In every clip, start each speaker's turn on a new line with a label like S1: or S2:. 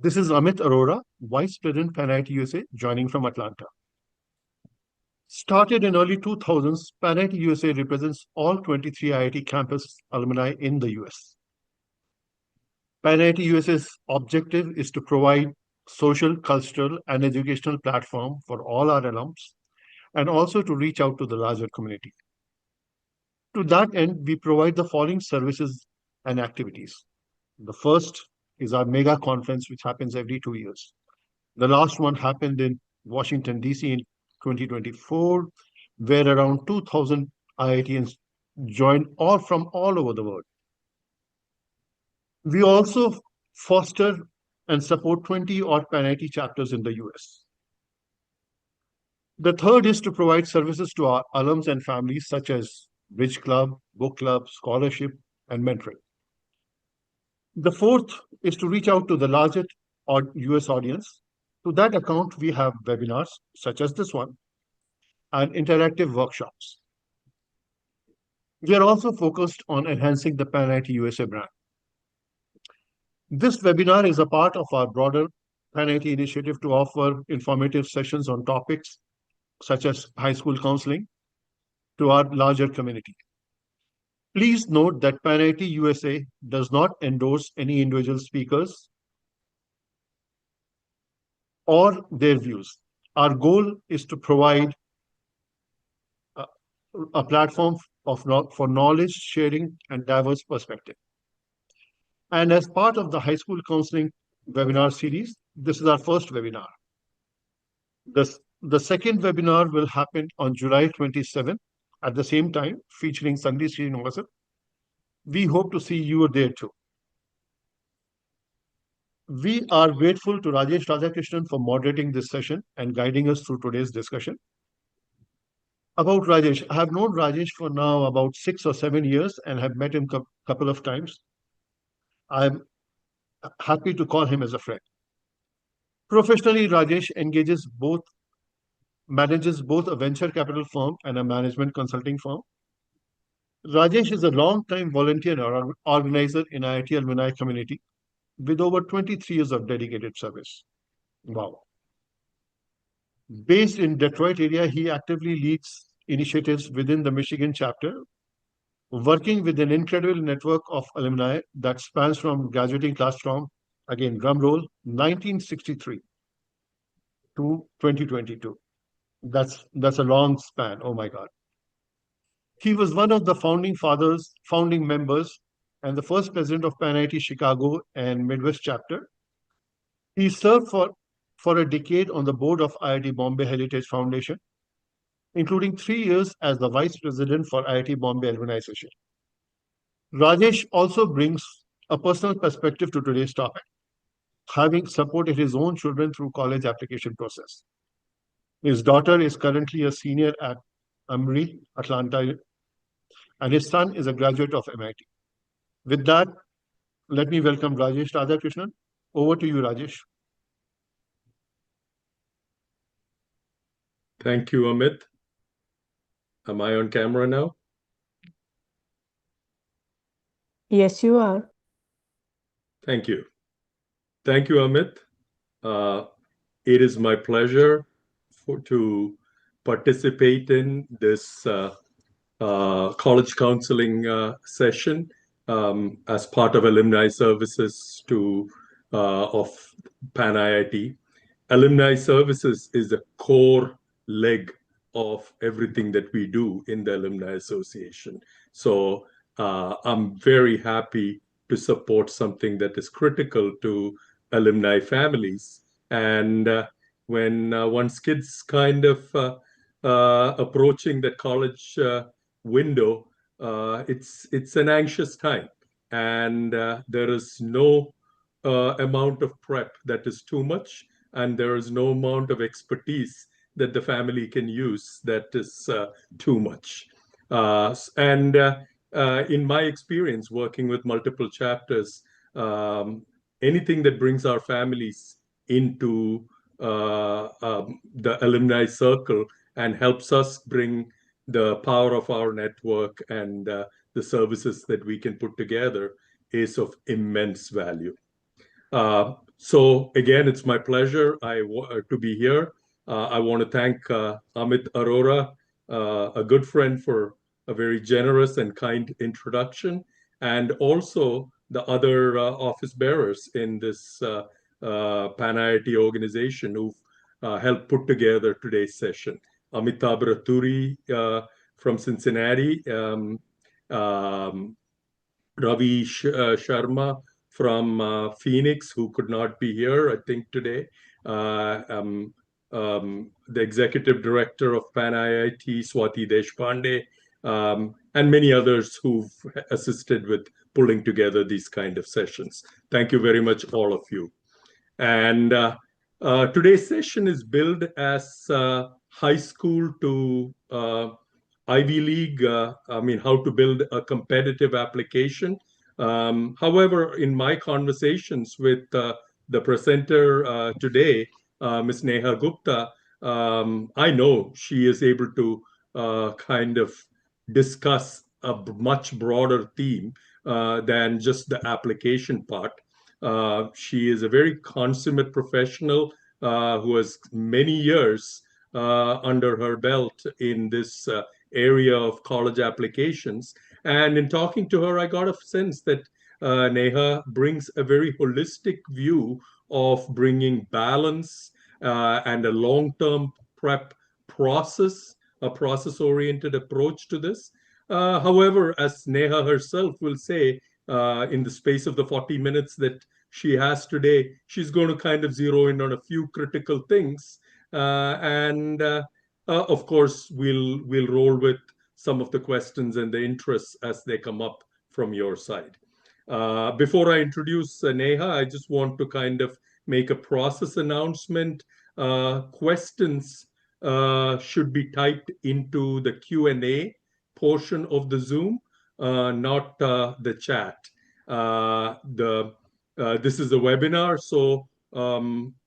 S1: This is Amit Arora, Vice President, PanIIT USA, joining from Atlanta. Started in early 2000s, PanIIT USA represents all 23 IIT campus alumni in the US. PanIIT USA's objective is to provide social, cultural, and educational platform for all our alums, and also to reach out to the larger community. To that end, we provide the following services and activities. The first is our mega conference, which happens every 2 years. The last one happened in Washington, D.C. in 2024, where around 2,000 IITians joined all from all over the world. We also foster and support 20 odd PanIIT chapters in the US. The third is to provide services to our alums and families, such as Bridge Club, Book Club, Scholarship, and Mentoring. The fourth is to reach out to the larger US audience. To that account, we have webinars, such as this one, and interactive workshops. We are also focused on enhancing the PanIIT USA brand. This webinar is a part of our broader PanIIT initiative to offer informative sessions on topics such as high school counseling to our larger community. Please note that PanIIT USA does not endorse any individual speakers or their views. Our goal is to provide a platform for knowledge sharing and diverse perspective. And as part of the high school counseling webinar series, this is our first webinar. The second webinar will happen on July 27th at the same time, featuring Sandeep Srinivasan. We hope to see you there too. We are grateful to Rajesh Radhakrishnan for moderating this session and guiding us through today's discussion. About Rajesh, I have known Rajesh for now about 6 or 7 years and have met him a couple of times. I'm happy to call him as a friend. Professionally, Rajesh manages both a venture capital firm and a management consulting firm. Rajesh is a long-time volunteer or organizer in IIT alumni community with over 23 years of dedicated service. Wow. Based in Detroit area, he actively leads initiatives within the Michigan chapter, working with an incredible network of alumni that spans from graduating class from, again, drum roll, 1963 to 2022. That's a long span. Oh my God. He was one of the founding members, and the first president of PanIIT Chicago and Midwest chapter. He served for a decade on the board of IIT Bombay Heritage Foundation, including 3 years as the vice president for IIT Bombay Alumni Association. Rajesh also brings a personal perspective to today's topic, having supported his own children through college application process. His daughter is currently a senior at Emory, Atlanta, and his son is a graduate of MIT. With that, let me welcome Rajesh Radhakrishnan. Over to you, Rajesh.
S2: Thank you, Amit. Am I on camera now?
S3: Yes, you are.
S2: Thank you. Thank you, Amit. It is my pleasure to participate in this college counseling session as part of alumni services of PanIIT. Alumni services is a core leg of everything that we do in the Alumni Association. So I'm very happy to support something that is critical to alumni families. And when one's kids kind of approaching the college window, it's an anxious time. And there is no amount of prep that is too much, and there is no amount of expertise that the family can use that is too much. In my experience working with multiple chapters, anything that brings our families into the alumni circle and helps us bring the power of our network and the services that we can put together is of immense value. So again, it's my pleasure to be here. I want to thank Amit Arora, a good friend, for a very generous and kind introduction, and also the other office bearers in this PanIIT organization who've helped put together today's session. Amitabh Raturi from Cincinnati, um, Ravi Sharma from Phoenix, who could not be here, I think, today. The executive director of PanIIT, Swati Deshpande, and many others who've assisted with pulling together these kind of sessions. Thank you very much, all of you. And today's session is billed as high school to Ivy League, how to build a competitive application. However, in my conversations with the presenter today, Ms. Neha Gupta, I know she is able to kind of discuss a much broader theme than just the application part. She is a very consummate professional who has many years under her belt in this area of college applications. And in talking to her, I got a sense that Neha brings a very holistic view of bringing balance and a long-term prep process, a process-oriented approach to this. However, as Neha herself will say, in the space of the 40 minutes that she has today, she's going to kind of zero in on a few critical things. And of course, we'll roll with some of the questions and the interests as they come up from your side. Before I introduce Neha, I just want to kind of make a process announcement. Questions should be typed into the Q&A portion of the Zoom, not the chat. This is a webinar, so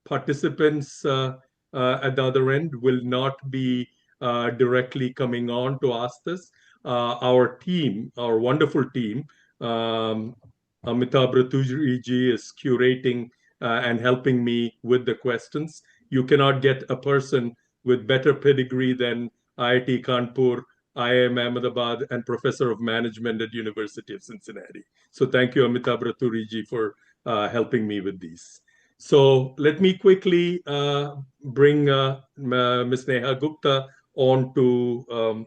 S2: participants at the other end will not be directly coming on to ask this. Our team, our wonderful team, Amitabh Raturi is curating and helping me with the questions. You cannot get a person with better pedigree than IIT Kanpur, IIM Ahmedabad, and Professor of Management at University of Cincinnati. So thank you, Amitabh Raturi, for helping me with these. So let me quickly bring Ms. Neha Gupta on to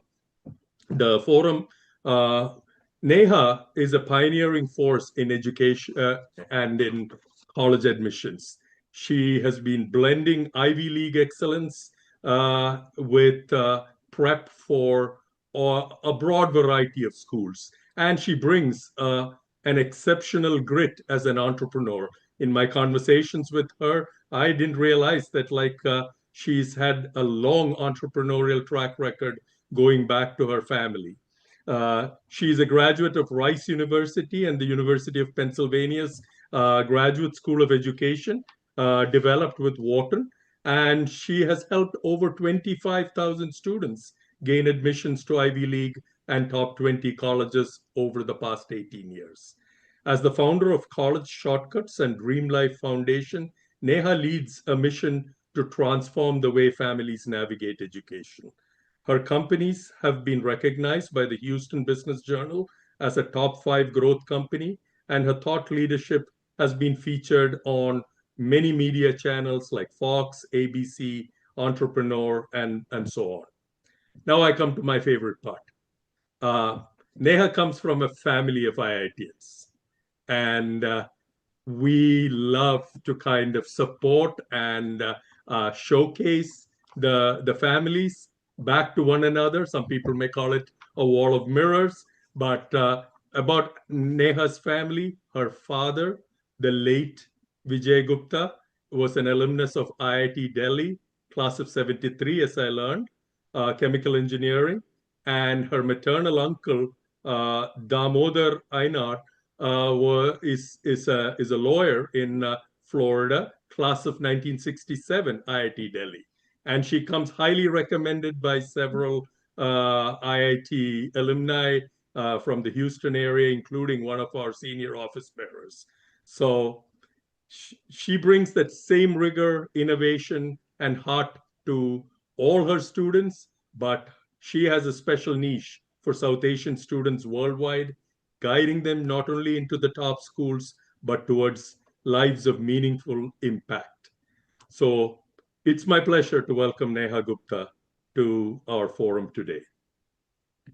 S2: the forum. Neha is a pioneering force in education and in college admissions. She has been blending Ivy League excellence with prep for a broad variety of schools. And she brings an exceptional grit as an entrepreneur. In my conversations with her, I didn't realize that she's had a long entrepreneurial track record going back to her family. She's a graduate of Rice University and the University of Pennsylvania's Graduate School of Education, developed with Wharton, and she has helped over 25,000 students gain admissions to Ivy League and top 20 colleges over the past 18 years. As the founder of College Shortcuts and Dream Life Foundation, Neha leads a mission to transform the way families navigate education. Her companies have been recognized by the Houston Business Journal as a top 5 growth company, and her thought leadership has been featured on many media channels like Fox, ABC, Entrepreneur, and so on. Now I come to my favorite part. Neha comes from a family of IITians, and we love to kind of support and showcase the families back to one another. Some people may call it a wall of mirrors, but about Neha's family, her father, the late Vijay Gupta, was an alumnus of IIT Delhi, class of 73, as I learned, chemical engineering. And her maternal uncle, Damodar Ainar, is a lawyer in Florida, class of 1967, IIT Delhi. And she comes highly recommended by several IIT alumni from the Houston area, including one of our senior office bearers. So she brings that same rigor, innovation, and heart to all her students, but she has a special niche for South Asian students worldwide, guiding them not only into the top schools, but towards lives of meaningful impact. So it's my pleasure to welcome Neha Gupta to our forum today.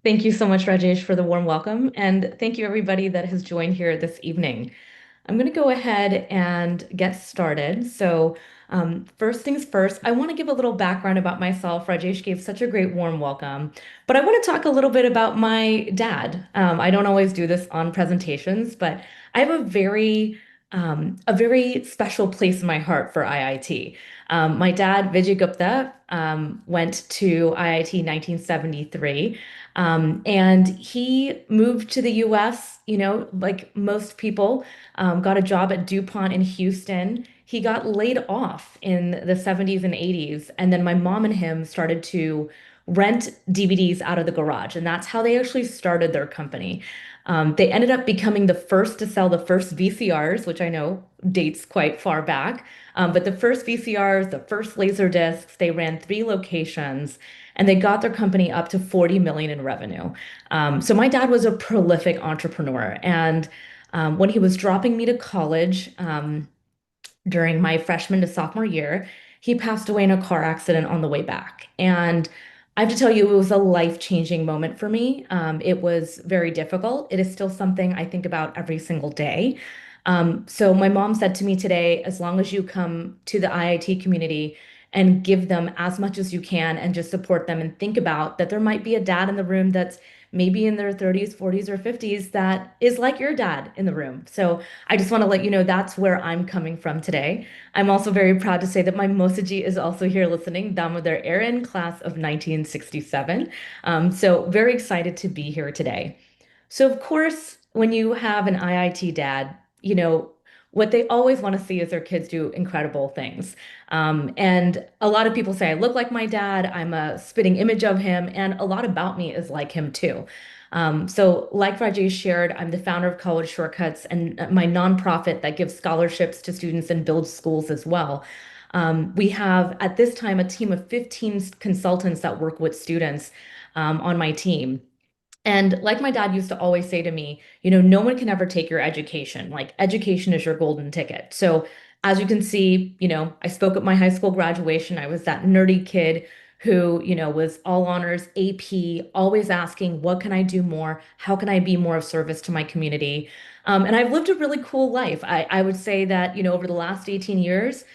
S4: Thank you so much, Rajesh, for the warm welcome. And thank you, everybody that has joined here this evening. I'm going to go ahead and get started. So, first things first, I want to give a little background about myself. Rajesh gave such a great warm welcome, but I want to talk a little bit about my dad. I don't always do this on presentations, but I have a very special place in my heart for IIT. My dad, Vijay Gupta, went to IIT 1973. And he moved to the US, like most people, got a job at DuPont in Houston. He got laid off in the 70s and 80s. And then my mom and him started to rent DVDs out of the garage. And that's how they actually started their company. They ended up becoming the first to sell the first VCRs, which I know dates quite far back. But the first VCRs, the first laser discs, they ran 3 locations and they got their company up to 40 million in revenue. So my dad was a prolific entrepreneur. And when he was dropping me to college, during my freshman to sophomore year, he passed away in a car accident on the way back. And I have to tell you, it was a life-changing moment for me. It was very difficult. It is still something I think about every single day. So my mom said to me today, as long as you come to the IIT community and give them as much as you can and just support them and think about that there might be a dad in the room that's maybe in their 30s, 40s, or 50s that is like your dad in the room. So I just want to let you know that's where I'm coming from today. I'm also very proud to say that my Mosaji is also here listening, Damodar Aaron, class of 1967. So very excited to be here today. So of course, when you have an IIT dad, what they always want to see is their kids do incredible things. And a lot of people say I look like my dad, I'm a spitting image of him, and a lot about me is like him too. So, like Rajesh shared, I'm the founder of College Shortcuts and my nonprofit that gives scholarships to students and builds schools as well. We have at this time a team of 15 consultants that work with students on my team. And like my dad used to always say to me, no one can ever take your education. Like education is your golden ticket. So as you can see, I spoke at my high school graduation. I was that nerdy kid who, was all honors, AP, always asking, what can I do more? How can I be more of service to my community? And I've lived a really cool life. I would say that, over the last 18 years,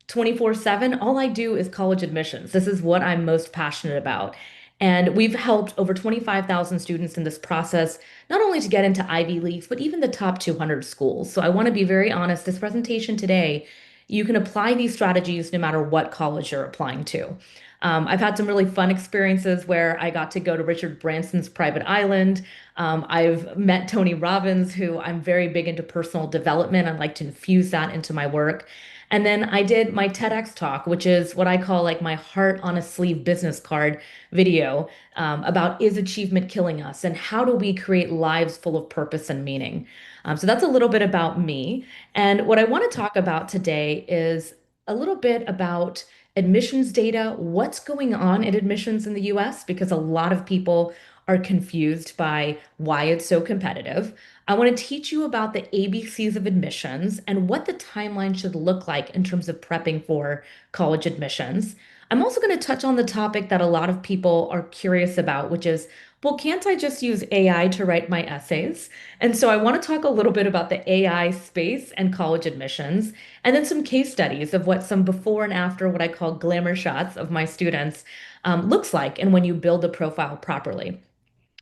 S4: 24/7, all I do is college admissions. This is what I'm most passionate about. And we've helped over 25,000 students in this process, not only to get into Ivy Leagues, but even the top 200 schools. So I want to be very honest, this presentation today, you can apply these strategies no matter what college you're applying to. I've had some really fun experiences where I got to go to Richard Branson's private island. I've met Tony Robbins, who I'm very big into personal development. I like to infuse that into my work. And then I did my TEDx talk, which is what I call like my heart on a sleeve business card video about is achievement killing us and how do we create lives full of purpose and meaning. So that's a little bit about me. And what I want to talk about today is a little bit about admissions data, what's going on in admissions in the US, because a lot of people are confused by why it's so competitive. I want to teach you about the ABCs of admissions and what the timeline should look like in terms of prepping for college admissions. I'm also going to touch on the topic that a lot of people are curious about, which is, well, can't I just use AI to write my essays? And so I want to talk a little bit about the AI space and college admissions, and then some case studies of what some before and after, what I call glamour shots of my students, looks like, and when you build the profile properly.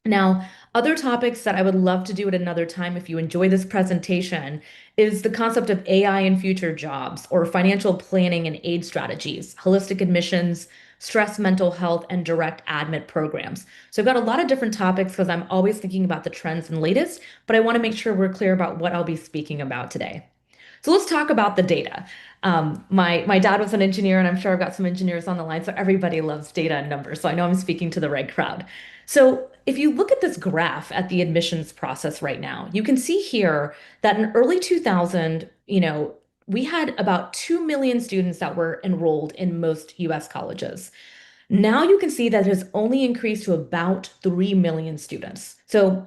S4: Now, other topics that I would love to do at another time if you enjoy this presentation is the concept of AI in future jobs or financial planning and aid strategies, holistic admissions, stress, mental health, and direct admit programs. So I've got a lot of different topics because I'm always thinking about the trends and latest, but I want to make sure we're clear about what I'll be speaking about today. So let's talk about the data. My dad was an engineer, and I'm sure I've got some engineers on the line, so everybody loves data and numbers. So I know I'm speaking to the right crowd. So if you look at this graph at the admissions process right now, you can see here that in early 2000, we had about 2 million students that were enrolled in most US colleges. Now you can see that it has only increased to about 3 million students. So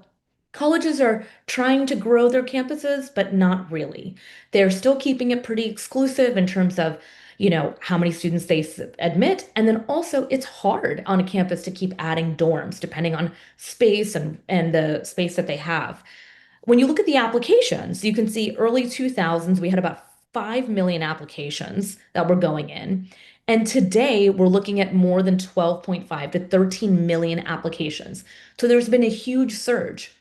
S4: colleges are trying to grow their campuses, but not really. They're still keeping it pretty exclusive in terms of, how many students they admit. And then also it's hard on a campus to keep adding dorms depending on space and the space that they have. When you look at the applications, you can see early 2000s, we had about 5 million applications that were going in. And today we're looking at more than 12.5 to 13 million applications. So there's been a huge surge.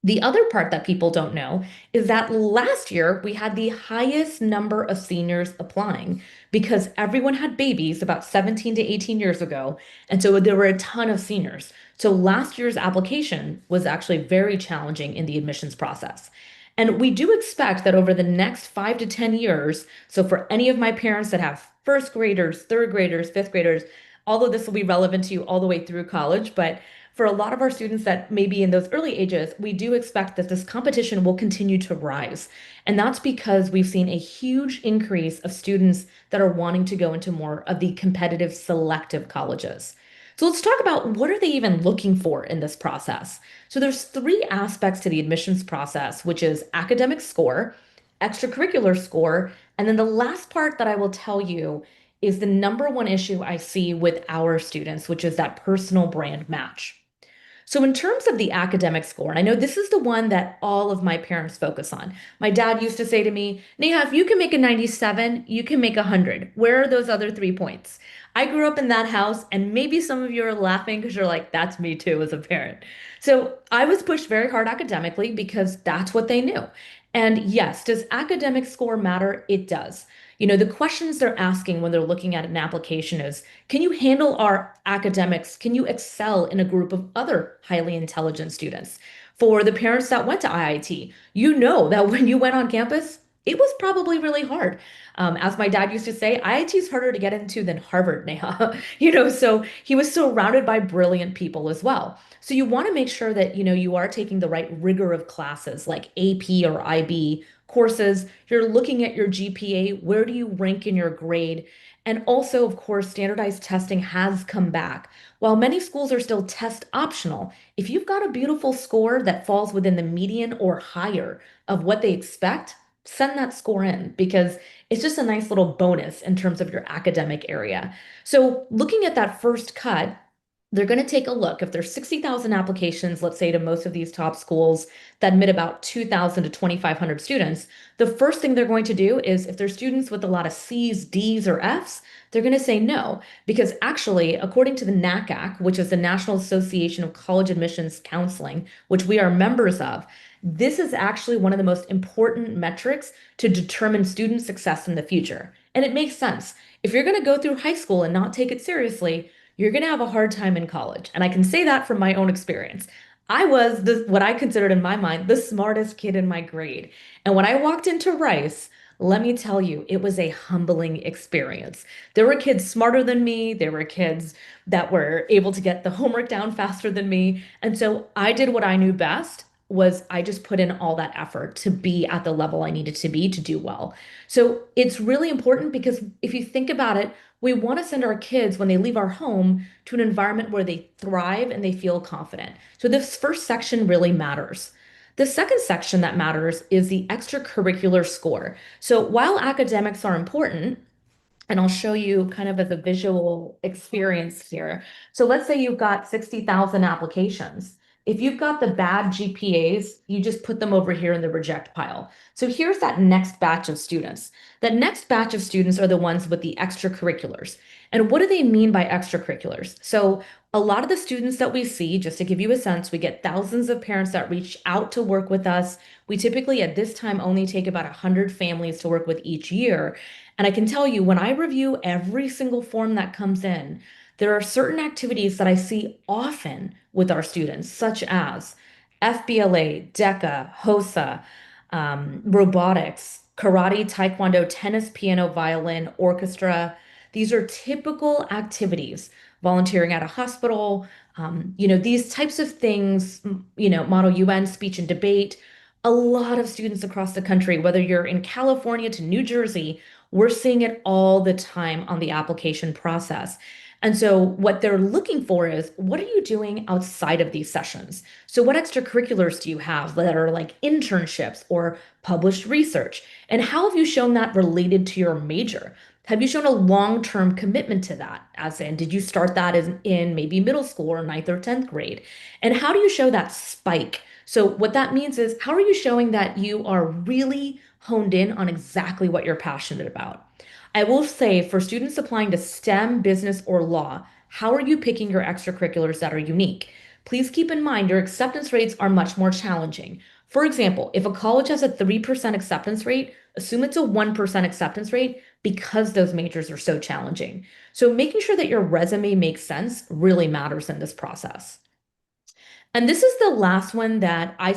S4: The other part that people don't know is that last year we had the highest number of seniors applying because everyone had babies about 17 to 18 years ago. And so there were a ton of seniors. So last year's application was actually very challenging in the admissions process. And we do expect that over the next 5 to 10 years, so for any of my parents that have first graders, third graders, fifth graders, all of this will be relevant to you all the way through college, but for a lot of our students that may be in those early ages, we do expect that this competition will continue to rise. And that's because we've seen a huge increase of students that are wanting to go into more of the competitive selective colleges. So let's talk about what are they even looking for in this process. So there's three aspects to the admissions process, which is academic score, extracurricular score, and then the last part that I will tell you is the number one issue I see with our students, which is that personal brand match. So, in terms of the academic score, and I know this is the one that all of my parents focus on. My dad used to say to me, Neha, if you can make a 97, you can make 100. Where are those other 3 points? I grew up in that house, and maybe some of you are laughing because you're like, that's me too as a parent. So, I was pushed very hard academically because that's what they knew. And yes, does academic score matter? It does. The questions they're asking when they're looking at an application is, can you handle our academics? Can you excel in a group of other highly intelligent students? For the parents that went to IIT, you know that when you went on campus, it was probably really hard. As my dad used to say, IIT is harder to get into than Harvard, Neha. So he was surrounded by brilliant people as well. So you want to make sure that, you are taking the right rigor of classes like AP or IB courses. You're looking at your GPA. Where do you rank in your grade? And also, of course, standardized testing has come back. While many schools are still test optional, if you've got a beautiful score that falls within the median or higher of what they expect, send that score in because it's just a nice little bonus in terms of your academic area. So, looking at that first cut, they're going to take a look. If there's 60,000 applications, let's say to most of these top schools that admit about 2,000 to 2,500 students, the first thing they're going to do is if there's students with a lot of C's, D's, or F's, they're going to say no. Because actually, according to the NACAC, which is the National Association of College Admissions Counseling, which we are members of, this is actually one of the most important metrics to determine student success in the future. And it makes sense. If you're going to go through high school and not take it seriously, you're going to have a hard time in college. And I can say that from my own experience. I was what I considered in my mind the smartest kid in my grade. And when I walked into Rice, let me tell you, it was a humbling experience. There were kids smarter than me. There were kids that were able to get the homework down faster than me. And so I did what I knew best was I just put in all that effort to be at the level I needed to be to do well. So it's really important because if you think about it, we want to send our kids when they leave our home to an environment where they thrive and they feel confident. So this first section really matters. The second section that matters is the extracurricular score. So while academics are important, and I'll show you kind of as a visual experience here. So let's say you've got 60,000 applications. If you've got the bad GPAs, you just put them over here in the reject pile. So here's that next batch of students. That next batch of students are the ones with the extracurriculars. And what do they mean by extracurriculars? So a lot of the students that we see, just to give you a sense, we get thousands of parents that reach out to work with us. We typically at this time only take about 100 families to work with each year. And I can tell you, when I review every single form that comes in, there are certain activities that I see often with our students, such as FBLA, DECA, HOSA, robotics, karate, taekwondo, tennis, piano, violin, orchestra. These are typical activities. Volunteering at a hospital, these types of things, Model UN, speech and debate, A lot of students across the country, whether you're in California to New Jersey, we're seeing it all the time on the application process. And so, what they're looking for is what are you doing outside of these sessions? So, what extracurriculars do you have that are like internships or published research? And how have you shown that related to your major? Have you shown a long-term commitment to that? As in, did you start that in maybe middle school or ninth or 10th grade? And how do you show that spike? So, what that means is, how are you showing that you are really honed in on exactly what you're passionate about? I will say for students applying to STEM, business, or law, how are you picking your extracurriculars that are unique? Please keep in mind your acceptance rates are much more challenging. For example, if a college has a 3% acceptance rate, assume it's a 1% acceptance rate because those majors are so challenging. So, making sure that your resume makes sense really matters in this process. And this is the last one that I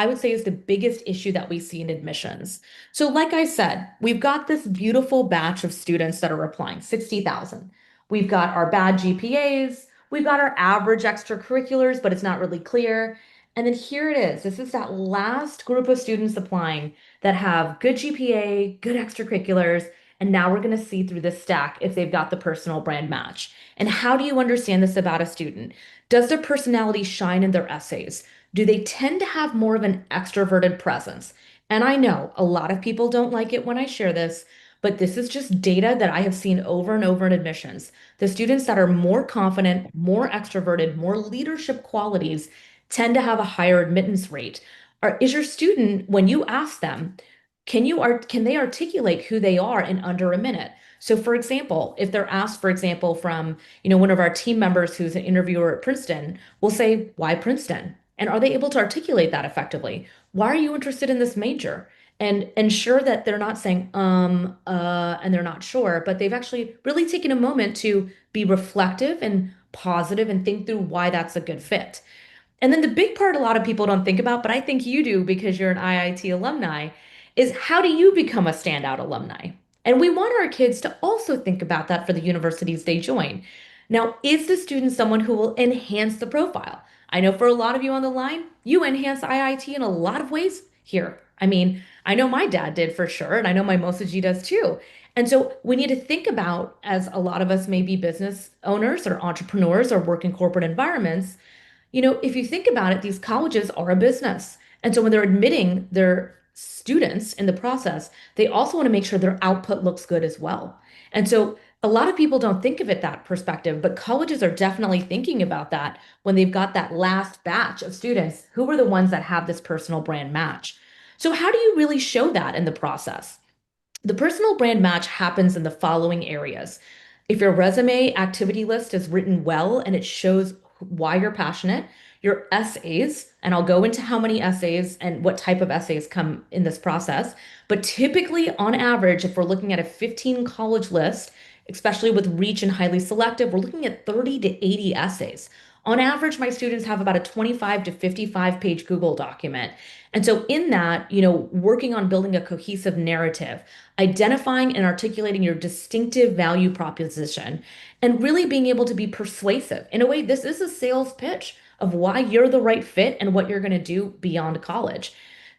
S4: would say is the biggest issue that we see in admissions. So, like I said, we've got this beautiful batch of students that are applying, 60,000. We've got our bad GPAs, we've got our average extracurriculars, but it's not really clear. And then here it is. This is that last group of students applying that have good GPA, good extracurriculars, and now we're going to see through this stack if they've got the personal brand match. And how do you understand this about a student? Does their personality shine in their essays? Do they tend to have more of an extroverted presence? And I know a lot of people don't like it when I share this, but this is just data that I have seen over and over in admissions. The students that are more confident, more extroverted, more leadership qualities tend to have a higher admittance rate. Is your student, when you ask them, can they articulate who they are in under a minute? So for example, if they're asked, for example, from one of our team members who's an interviewer at Princeton, we'll say, why Princeton? And are they able to articulate that effectively? Why are you interested in this major? And ensure that they're not saying, and they're not sure, but they've actually really taken a moment to be reflective and positive and think through why that's a good fit. And then the big part a lot of people don't think about, but I think you do because you're an IIT alumni, is how do you become a standout alumni? And we want our kids to also think about that for the universities they join. Now, is the student someone who will enhance the profile? I know for a lot of you on the line, you enhance IIT in a lot of ways here. I mean, I know my dad did for sure, and I know my Mosaji does too. And so we need to think about, as a lot of us may be business owners or entrepreneurs or work in corporate environments, if you think about it, these colleges are a business. And so when they're admitting their students in the process, they also want to make sure their output looks good as well. And so a lot of people don't think of it that perspective, but colleges are definitely thinking about that when they've got that last batch of students who are the ones that have this personal brand match. So how do you really show that in the process? The personal brand match happens in the following areas. If your resume activity list is written well and it shows why you're passionate, your essays, and I'll go into how many essays and what type of essays come in this process. But typically, on average, if we're looking at a 15 college list, especially with reach and highly selective, we're looking at 30 to 80 essays. On average, my students have about a 25 to 55 page Google document. And so, in that, working on building a cohesive narrative, identifying and articulating your distinctive value proposition, and really being able to be persuasive. In a way, this is a sales pitch of why you're the right fit and what you're going to do beyond college.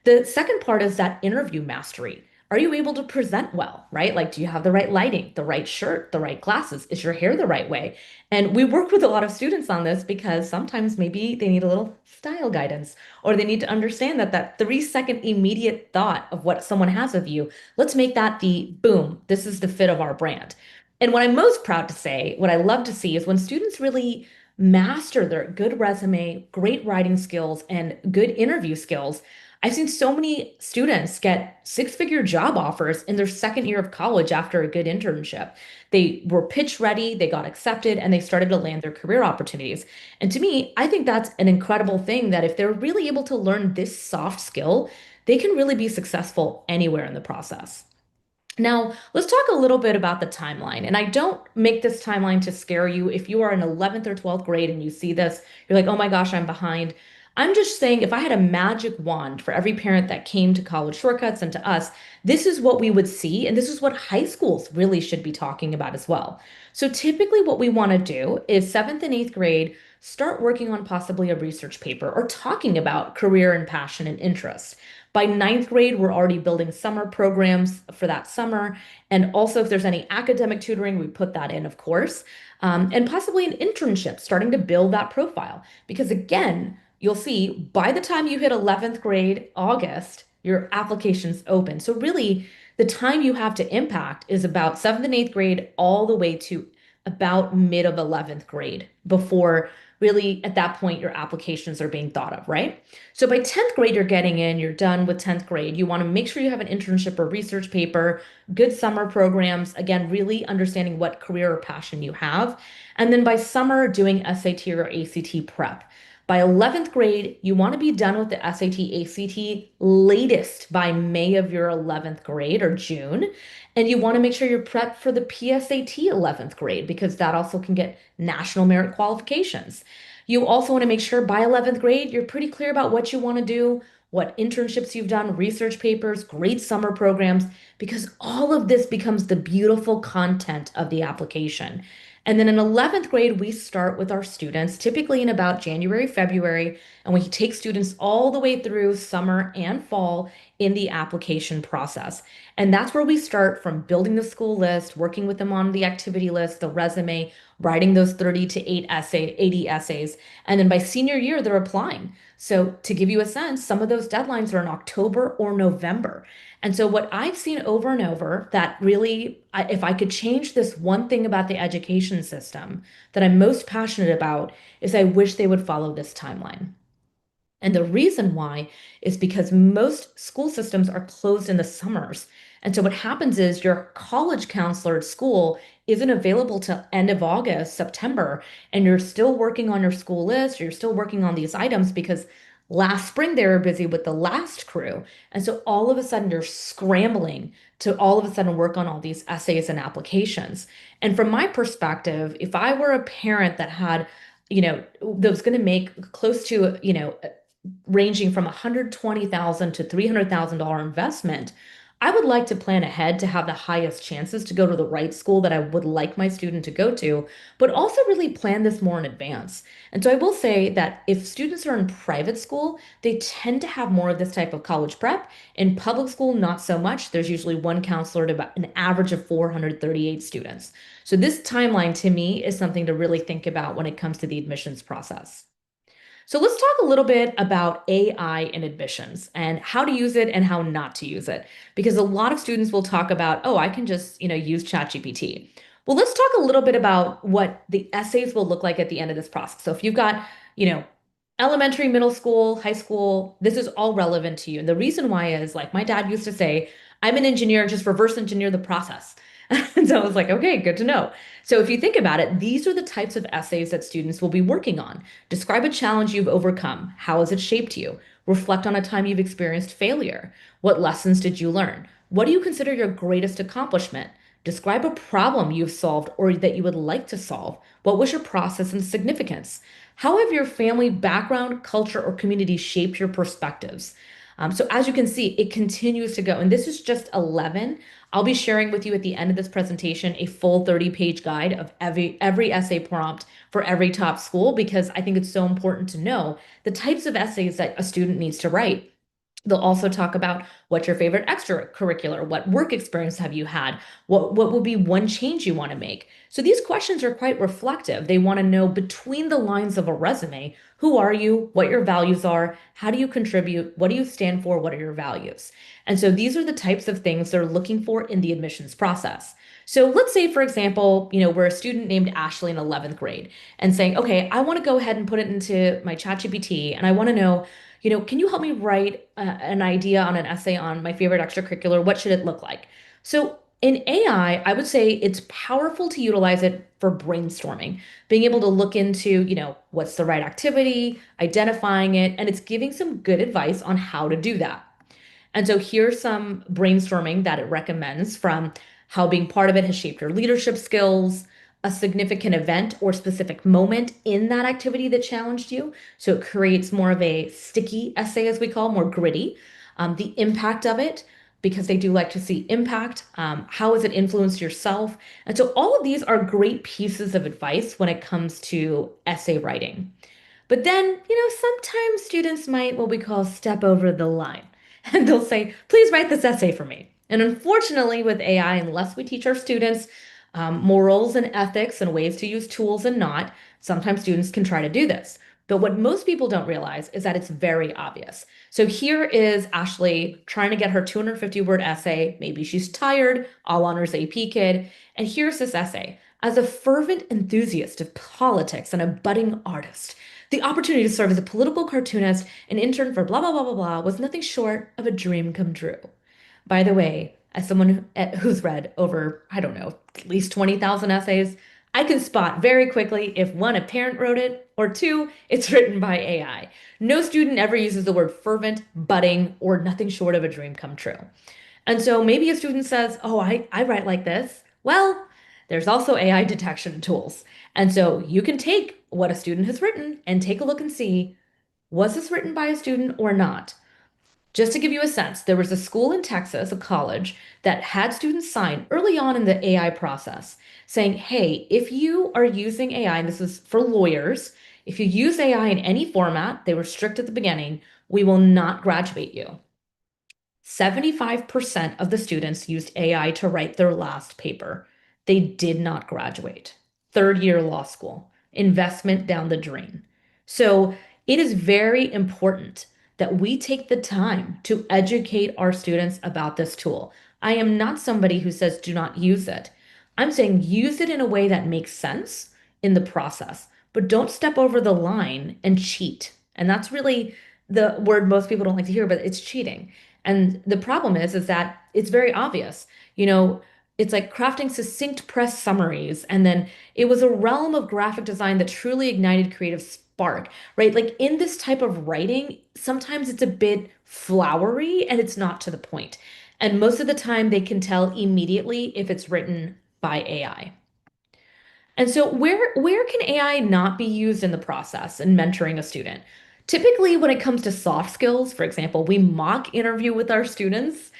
S4: The second part is that interview mastery. Are you able to present well, right? Like, do you have the right lighting, the right shirt, the right glasses? Is your hair the right way? And we work with a lot of students on this because sometimes maybe they need a little style guidance or they need to understand that 3 second immediate thought of what someone has of you, let's make that the boom, this is the fit of our brand. And what I'm most proud to say, what I love to see is when students really master their good resume, great writing skills, and good interview skills. I've seen so many students get six-figure job offers in their second year of college after a good internship. They were pitch ready, they got accepted, and they started to land their career opportunities. And to me, I think that's an incredible thing that if they're really able to learn this soft skill, they can really be successful anywhere in the process. Now, let's talk a little bit about the timeline. And I don't make this timeline to scare you. If you are in 11th or 12th grade and you see this, you're like, oh my gosh, I'm behind. I'm just saying, if I had a magic wand for every parent that came to College Shortcuts and to us, this is what we would see. And this is what high schools really should be talking about as well. So typically what we want to do is 7th and 8th grade, start working on possibly a research paper or talking about career and passion and interest. By ninth grade, we're already building summer programs for that summer. And also, if there's any academic tutoring, we put that in, of course, and possibly an internship, starting to build that profile. Because again, you'll see by the time you hit 11th grade, August, your application's open. So really, the time you have to impact is about 7th and 8th grade all the way to about mid of 11th grade before really at that point your applications are being thought of, right? So by 10th grade, you're getting in, you're done with 10th grade. You want to make sure you have an internship or research paper, good summer programs, again, really understanding what career or passion you have. And then by summer, doing SAT or ACT prep. By 11th grade, you want to be done with the SAT, ACT latest by May of your 11th grade or June. And you want to make sure you're prepped for the PSAT 11th grade because that also can get national merit qualifications. You also want to make sure by 11th grade, you're pretty clear about what you want to do, what internships you've done, research papers, great summer programs, because all of this becomes the beautiful content of the application. And then in 11th grade, we start with our students, typically in about January, February, and we take students all the way through summer and fall in the application process. And that's where we start from building the school list, working with them on the activity list, the resume, writing those 30 to 80 essays. And then by senior year, they're applying. So to give you a sense, some of those deadlines are in October or November. And so what I've seen over and over that really, if I could change this one thing about the education system that I'm most passionate about, is I wish they would follow this timeline. And the reason why is because most school systems are closed in the summers. And so what happens is your college counselor at school isn't available till end of August, September, and you're still working on your school list, or you're still working on these items because last spring they were busy with the last crew. And so all of a sudden you're scrambling to all of a sudden work on all these essays and applications. And from my perspective, if I were a parent that had, that was going to make close to, ranging from $120,000 to $300,000 investment, I would like to plan ahead to have the highest chances to go to the right school that I would like my student to go to, but also really plan this more in advance. And so I will say that if students are in private school, they tend to have more of this type of college prep. In public school, not so much. There's usually one counselor to about an average of 438 students. So this timeline to me is something to really think about when it comes to the admissions process. So let's talk a little bit about AI in admissions and how to use it and how not to use it. Because a lot of students will talk about, oh, I can just, use ChatGPT. Well, let's talk a little bit about what the essays will look like at the end of this process. So if you've got, elementary, middle school, high school, this is all relevant to you. And the reason why is like my dad used to say, I'm an engineer, just reverse engineer the process. And so I was like, okay, good to know. So if you think about it, these are the types of essays that students will be working on. Describe a challenge you've overcome. How has it shaped you? Reflect on a time you've experienced failure. What lessons did you learn? What do you consider your greatest accomplishment? Describe a problem you've solved or that you would like to solve. What was your process and significance? How have your family background, culture, or community shaped your perspectives? So as you can see, it continues to go. And this is just 11. I'll be sharing with you at the end of this presentation a full 30-page guide of every essay prompt for every top school, because I think it's so important to know the types of essays that a student needs to write. They'll also talk about what's your favorite extracurricular, what work experience have you had, what would be one change you want to make. So these questions are quite reflective. They want to know between the lines of a resume, who are you, what your values are, how do you contribute, what do you stand for, what are your values. And so these are the types of things they're looking for in the admissions process. So let's say, for example, we're a student named Ashley in 11th grade and saying, okay, I want to go ahead and put it into my ChatGPT and I want to know, can you help me write an idea on an essay on my favorite extracurricular? What should it look like? So in AI, I would say it's powerful to utilize it for brainstorming, being able to look into, what's the right activity, identifying it, and it's giving some good advice on how to do that. And so here's some brainstorming that it recommends from how being part of it has shaped your leadership skills, a significant event or specific moment in that activity that challenged you. So it creates more of a sticky essay, as we call, more gritty. The impact of it, because they do like to see impact. How has it influenced yourself? And so all of these are great pieces of advice when it comes to essay writing. But then, sometimes students might what we call step over the line. and they'll say, please write this essay for me. And unfortunately, with AI, unless we teach our students morals and ethics and ways to use tools and not, sometimes students can try to do this. But what most people don't realize is that it's very obvious. So here is Ashley trying to get her 250-word essay. Maybe she's tired, all honors AP kid. And here's this essay. As a fervent enthusiast of politics and a budding artist, the opportunity to serve as a political cartoonist and intern for blah, blah, blah, blah, blah was nothing short of a dream come true. By the way, as someone who's read over, I don't know, at least 20,000 essays, I can spot very quickly if one, a parent wrote it, or two, it's written by AI. No student ever uses the word fervent, budding, or nothing short of a dream come true. And so maybe a student says, oh, I write like this. Well, there's also AI detection tools. And so you can take what a student has written and take a look and see, was this written by a student or not? Just to give you a sense, there was a school in Texas, a college, that had students sign early on in the AI process saying, hey, if you are using AI, and this is for lawyers, if you use AI in any format, they were strict at the beginning, we will not graduate you. 75% of the students used AI to write their last paper. They did not graduate. Third year law school, investment down the drain. So it is very important that we take the time to educate our students about this tool. I am not somebody who says do not use it. I'm saying use it in a way that makes sense in the process, but don't step over the line and cheat. And that's really the word most people don't like to hear, but it's cheating. And the problem is that it's very obvious. You know, it's like crafting succinct press summaries. And then it was a realm of graphic design that truly ignited creative spark, right? Like in this type of writing, sometimes it's a bit flowery and it's not to the point. And most of the time, they can tell immediately if it's written by AI. And so where can AI not be used in the process in mentoring a student? Typically, when it comes to soft skills, for example, we mock interview with our students.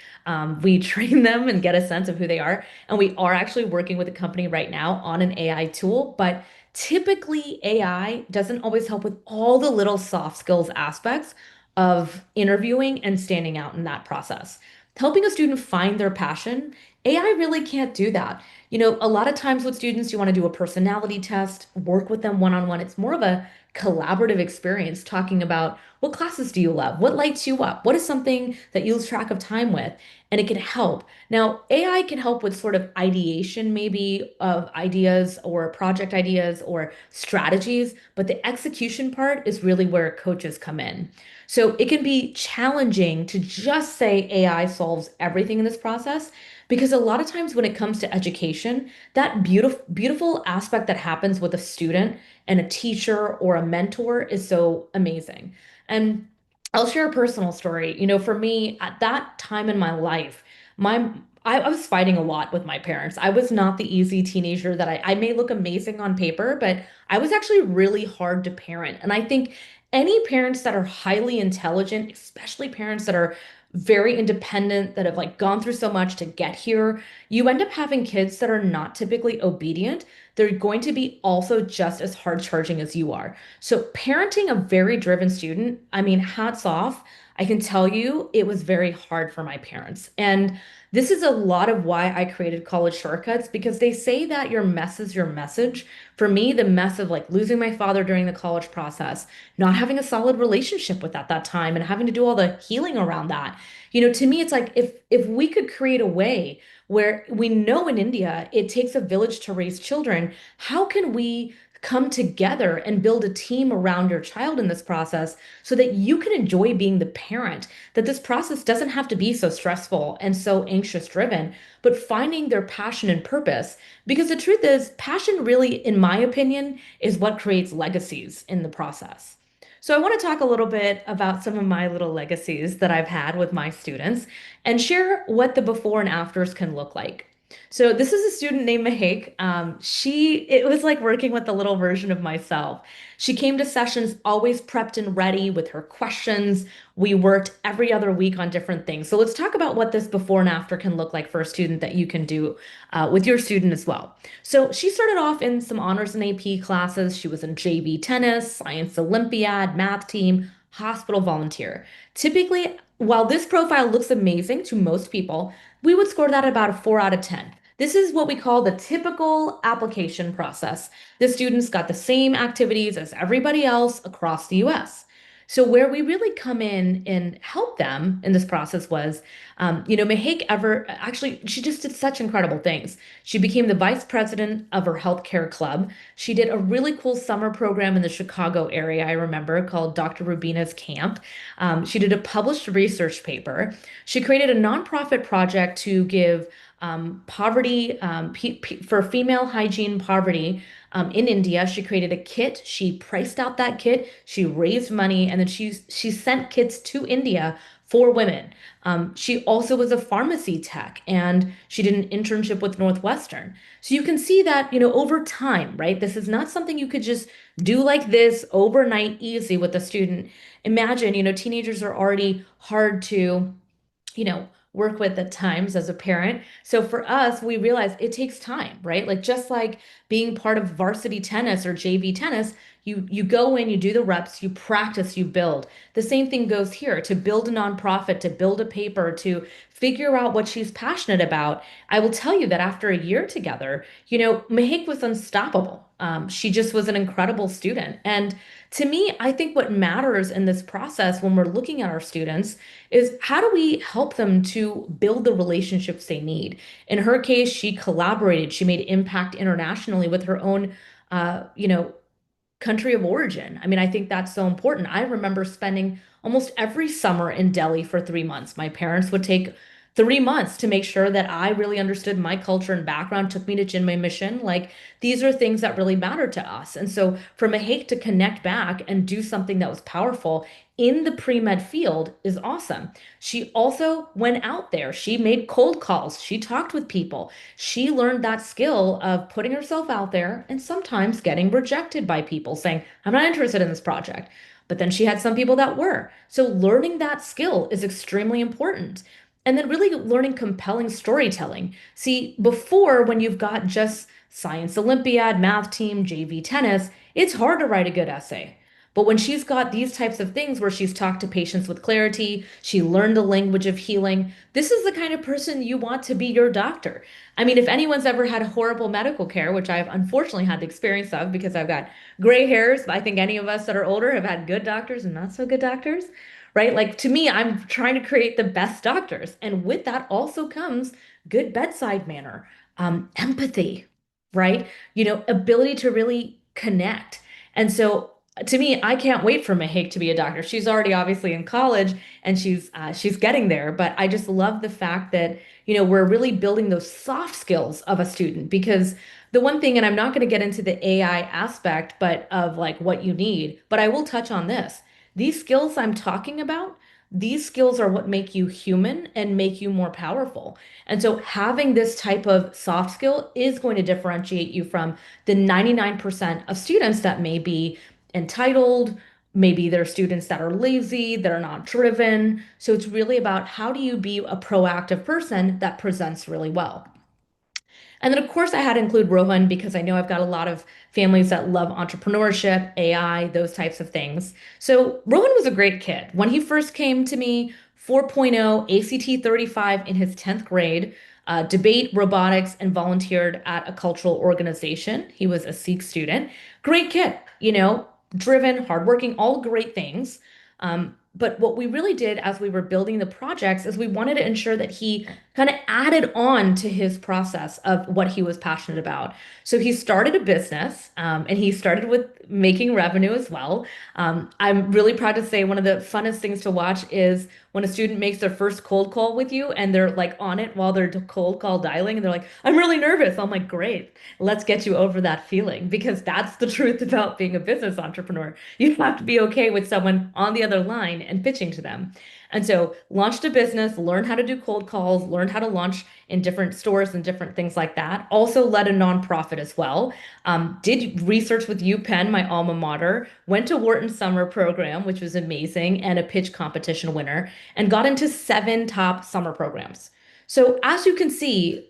S4: We train them and get a sense of who they are. And we are actually working with a company right now on an AI tool, but typically AI doesn't always help with all the little soft skills aspects of interviewing and standing out in that process. Helping a student find their passion, AI really can't do that. You know, a lot of times with students, you want to do a personality test, work with them one-on-one. It's more of a collaborative experience talking about what classes do you love? What lights you up? What is something that you lose track of time with? And it can help. Now, AI can help with sort of ideation, maybe of ideas or project ideas or strategies, but the execution part is really where coaches come in. So it can be challenging to just say AI solves everything in this process because a lot of times when it comes to education, that beautiful aspect that happens with a student and a teacher or a mentor is so amazing. And I'll share a personal story. You know, for me, at that time in my life, my I was fighting a lot with my parents. I was not the easy teenager that I may look amazing on paper, but I was actually really hard to parent. And I think any parents that are highly intelligent, especially parents that are very independent, that have like gone through so much to get here, you end up having kids that are not typically obedient. They're going to be also just as hard charging as you are. So parenting a very driven student, I mean, hats off. I can tell you it was very hard for my parents. And this is a lot of why I created College Shortcuts because they say that your mess is your message. For me, the mess of like losing my father during the college process, not having a solid relationship with at that time and having to do all the healing around that. You know, to me, it's like if we could create a way where we know in India it takes a village to raise children, how can we come together and build a team around your child in this process so that you can enjoy being the parent, that this process doesn't have to be so stressful and so anxious driven, but finding their passion and purpose. Because the truth is, passion really, in my opinion, is what creates legacies in the process. So I want to talk a little bit about some of my little legacies that I've had with my students and share what the before and afters can look like. So this is a student named Mahek. It was like working with a little version of myself. She came to sessions always prepped and ready with her questions. We worked every other week on different things. So let's talk about what this before and after can look like for a student that you can do with your student as well. So she started off in some honors and AP classes. She was in JV tennis, science Olympiad, math team, hospital volunteer. Typically, while this profile looks amazing to most people, we would score that about a 4 out of 10. This is what we call the typical application process. The students got the same activities as everybody else across the US. So where we really come in and help them in this process was, Mehak ever actually, she just did such incredible things. She became the vice president of her healthcare club. She did a really cool summer program in the Chicago area, I remember, called Dr. Rubina's Camp. She did a published research paper. She created a nonprofit project to give poverty for female hygiene poverty in India. She created a kit. She priced out that kit. She raised money, and then she sent kits to India for women. She also was a pharmacy tech, and she did an internship with Northwestern. So you can see that, over time, right? This is not something you could just do like this overnight, easy with a student. Imagine, teenagers are already hard to work with at times as a parent. So for us, we realize it takes time, right? Like just like being part of varsity tennis or JV tennis, you go in, you do the reps, you practice, you build. The same thing goes here to build a nonprofit, to build a paper, to figure out what she's passionate about. I will tell you that after a year together, Mehak was unstoppable. She just was an incredible student. And to me, I think what matters in this process when we're looking at our students is how do we help them to build the relationships they need? In her case, she collaborated, she made impact internationally with her own, country of origin. I mean, I think that's so important. I remember spending almost every summer in Delhi for 3 months. My parents would take 3 months to make sure that I really understood my culture and background, took me to Chinmay Mission. Like, these are things that really matter to us. And so for Mehak to connect back and do something that was powerful in the pre-med field is awesome. She also went out there. She made cold calls. She talked with people. She learned that skill of putting herself out there and sometimes getting rejected by people saying, I'm not interested in this project. But then she had some people that were. So learning that skill is extremely important. And then really learning compelling storytelling. See, before when you've got just science Olympiad, math team, JV tennis, it's hard to write a good essay. But when she's got these types of things where she's talked to patients with clarity, she learned the language of healing, this is the kind of person you want to be your doctor. I mean, if anyone's ever had horrible medical care, which I've unfortunately had the experience of because I've got gray hairs, I think any of us that are older have had good doctors and not so good doctors, right? Like to me, I'm trying to create the best doctors. And with that also comes good bedside manner, empathy, right? Ability to really connect. And so to me, I can't wait for Mehak to be a doctor. She's already obviously in college and she's getting there, but I just love the fact that, we're really building those soft skills of a student because the one thing, and I'm not going to get into the AI aspect, but of like what you need, but I will touch on this. These skills I'm talking about, these skills are what make you human and make you more powerful. And so having this type of soft skill is going to differentiate you from the 99% of students that may be entitled. Maybe they're students that are lazy, that are not driven. So it's really about how do you be a proactive person that presents really well. And then, of course, I had to include Rohan because I know I've got a lot of families that love entrepreneurship, AI, those types of things. So Rohan was a great kid. When he first came to me, 4.0, ACT 35 in his 10th grade, debate, robotics, and volunteered at a cultural organization. He was a Sikh student. Great kid, driven, hardworking, all great things. But what we really did as we were building the projects is we wanted to ensure that he kind of added on to his process of what he was passionate about. So he started a business and he started with making revenue as well. I'm really proud to say one of the funnest things to watch is when a student makes their first cold call with you and they're like on it while they're cold call dialing and they're like, I'm really nervous. I'm like, great, let's get you over that feeling because that's the truth about being a business entrepreneur. You have to be okay with someone on the other line and pitching to them. And so launched a business, learned how to do cold calls, learned how to launch in different stores and different things like that. Also led a nonprofit as well. Did research with UPenn, my alma mater, went to Wharton summer program, which was amazing, and a pitch competition winner, and got into 7 top summer programs. So as you can see,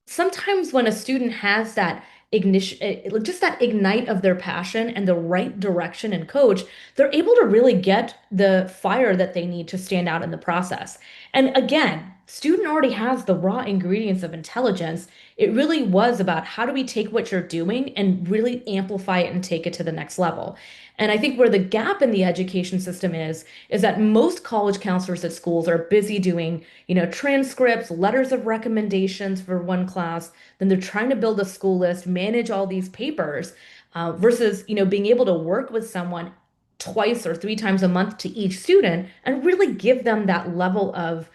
S4: sometimes when a student has that ignition, just that ignite of their passion and the right direction and coach, they're able to really get the fire that they need to stand out in the process. And again, student already has the raw ingredients of intelligence. It really was about how do we take what you're doing and really amplify it and take it to the next level. And I think where the gap in the education system is that most college counselors at schools are busy doing, transcripts, letters of recommendations for one class. Then they're trying to build a school list, manage all these papers, versus, being able to work with someone twice or three times a month to each student and really give them that level of,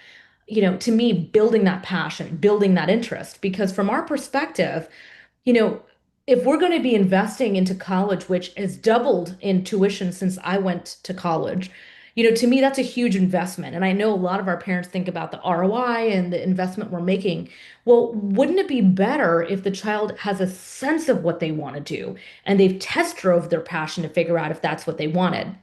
S4: to me, building that passion, building that interest. Because from our perspective, you know, if we're going to be investing into college, which has doubled in tuition since I went to college, to me, that's a huge investment. And I know a lot of our parents think about the ROI and the investment we're making. Well, wouldn't it be better if the child has a sense of what they want to do and they've test drove their passion to figure out if that's what they wanted?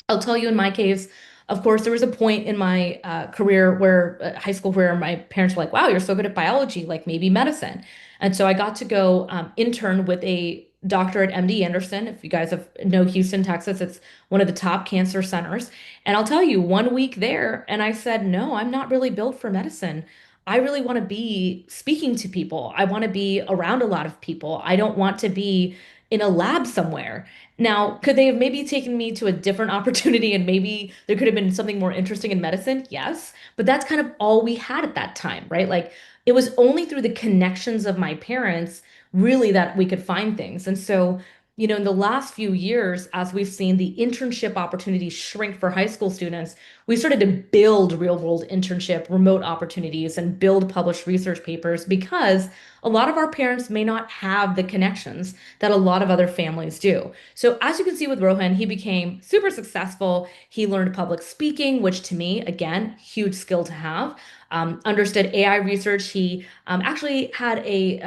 S4: I'll tell you in my case, of course, there was a point in my career where high school where my parents were like, wow, you're so good at biology, like maybe medicine. And so I got to go intern with a doctor at MD Anderson. If you guys know Houston, Texas, it's one of the top cancer centers. And I'll tell you, 1 week there, and I said, no, I'm not really built for medicine. I really want to be speaking to people. I want to be around a lot of people. I don't want to be in a lab somewhere. Now, could they have maybe taken me to a different opportunity and maybe there could have been something more interesting in medicine? Yes. But that's kind of all we had at that time, right? Like it was only through the connections of my parents really that we could find things. And so, in the last few years, as we've seen the internship opportunities shrink for high school students, we started to build real world internship, remote opportunities, and build published research papers because a lot of our parents may not have the connections that a lot of other families do. So as you can see with Rohan, he became super successful. He learned public speaking, which to me, again, huge skill to have. Understood AI research. He actually had a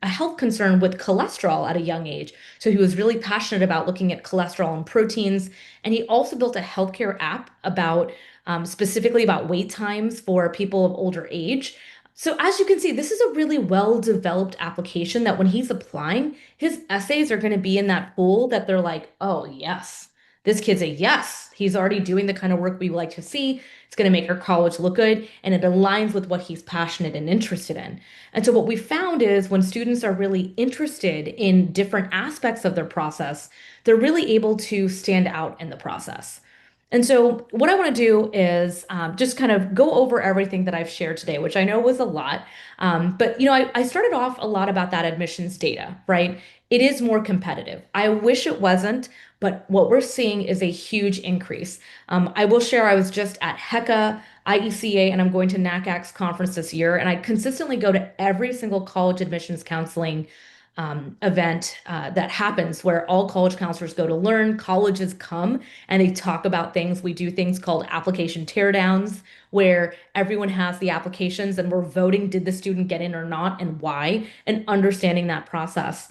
S4: health concern with cholesterol at a young age. So he was really passionate about looking at cholesterol and proteins. And he also built a healthcare app about specifically about wait times for people of older age. So as you can see, this is a really well-developed application that when he's applying, his essays are going to be in that pool that they're like, oh, yes, this kid's a yes. He's already doing the kind of work we like to see. It's going to make our college look good, and it aligns with what he's passionate and interested in. And so what we found is when students are really interested in different aspects of their process, they're really able to stand out in the process. And so, what I want to do is just kind of go over everything that I've shared today, which I know was a lot. But I started off a lot about that admissions data, right? It is more competitive. I wish it wasn't, but what we're seeing is a huge increase. I will share, I was just at HECA, IECA, and I'm going to NACAC's conference this year, and I consistently go to every single college admissions counseling event that happens where all college counselors go to learn. Colleges come and they talk about things. We do things called application teardowns, where everyone has the applications and we're voting, did the student get in or not, and why, and understanding that process.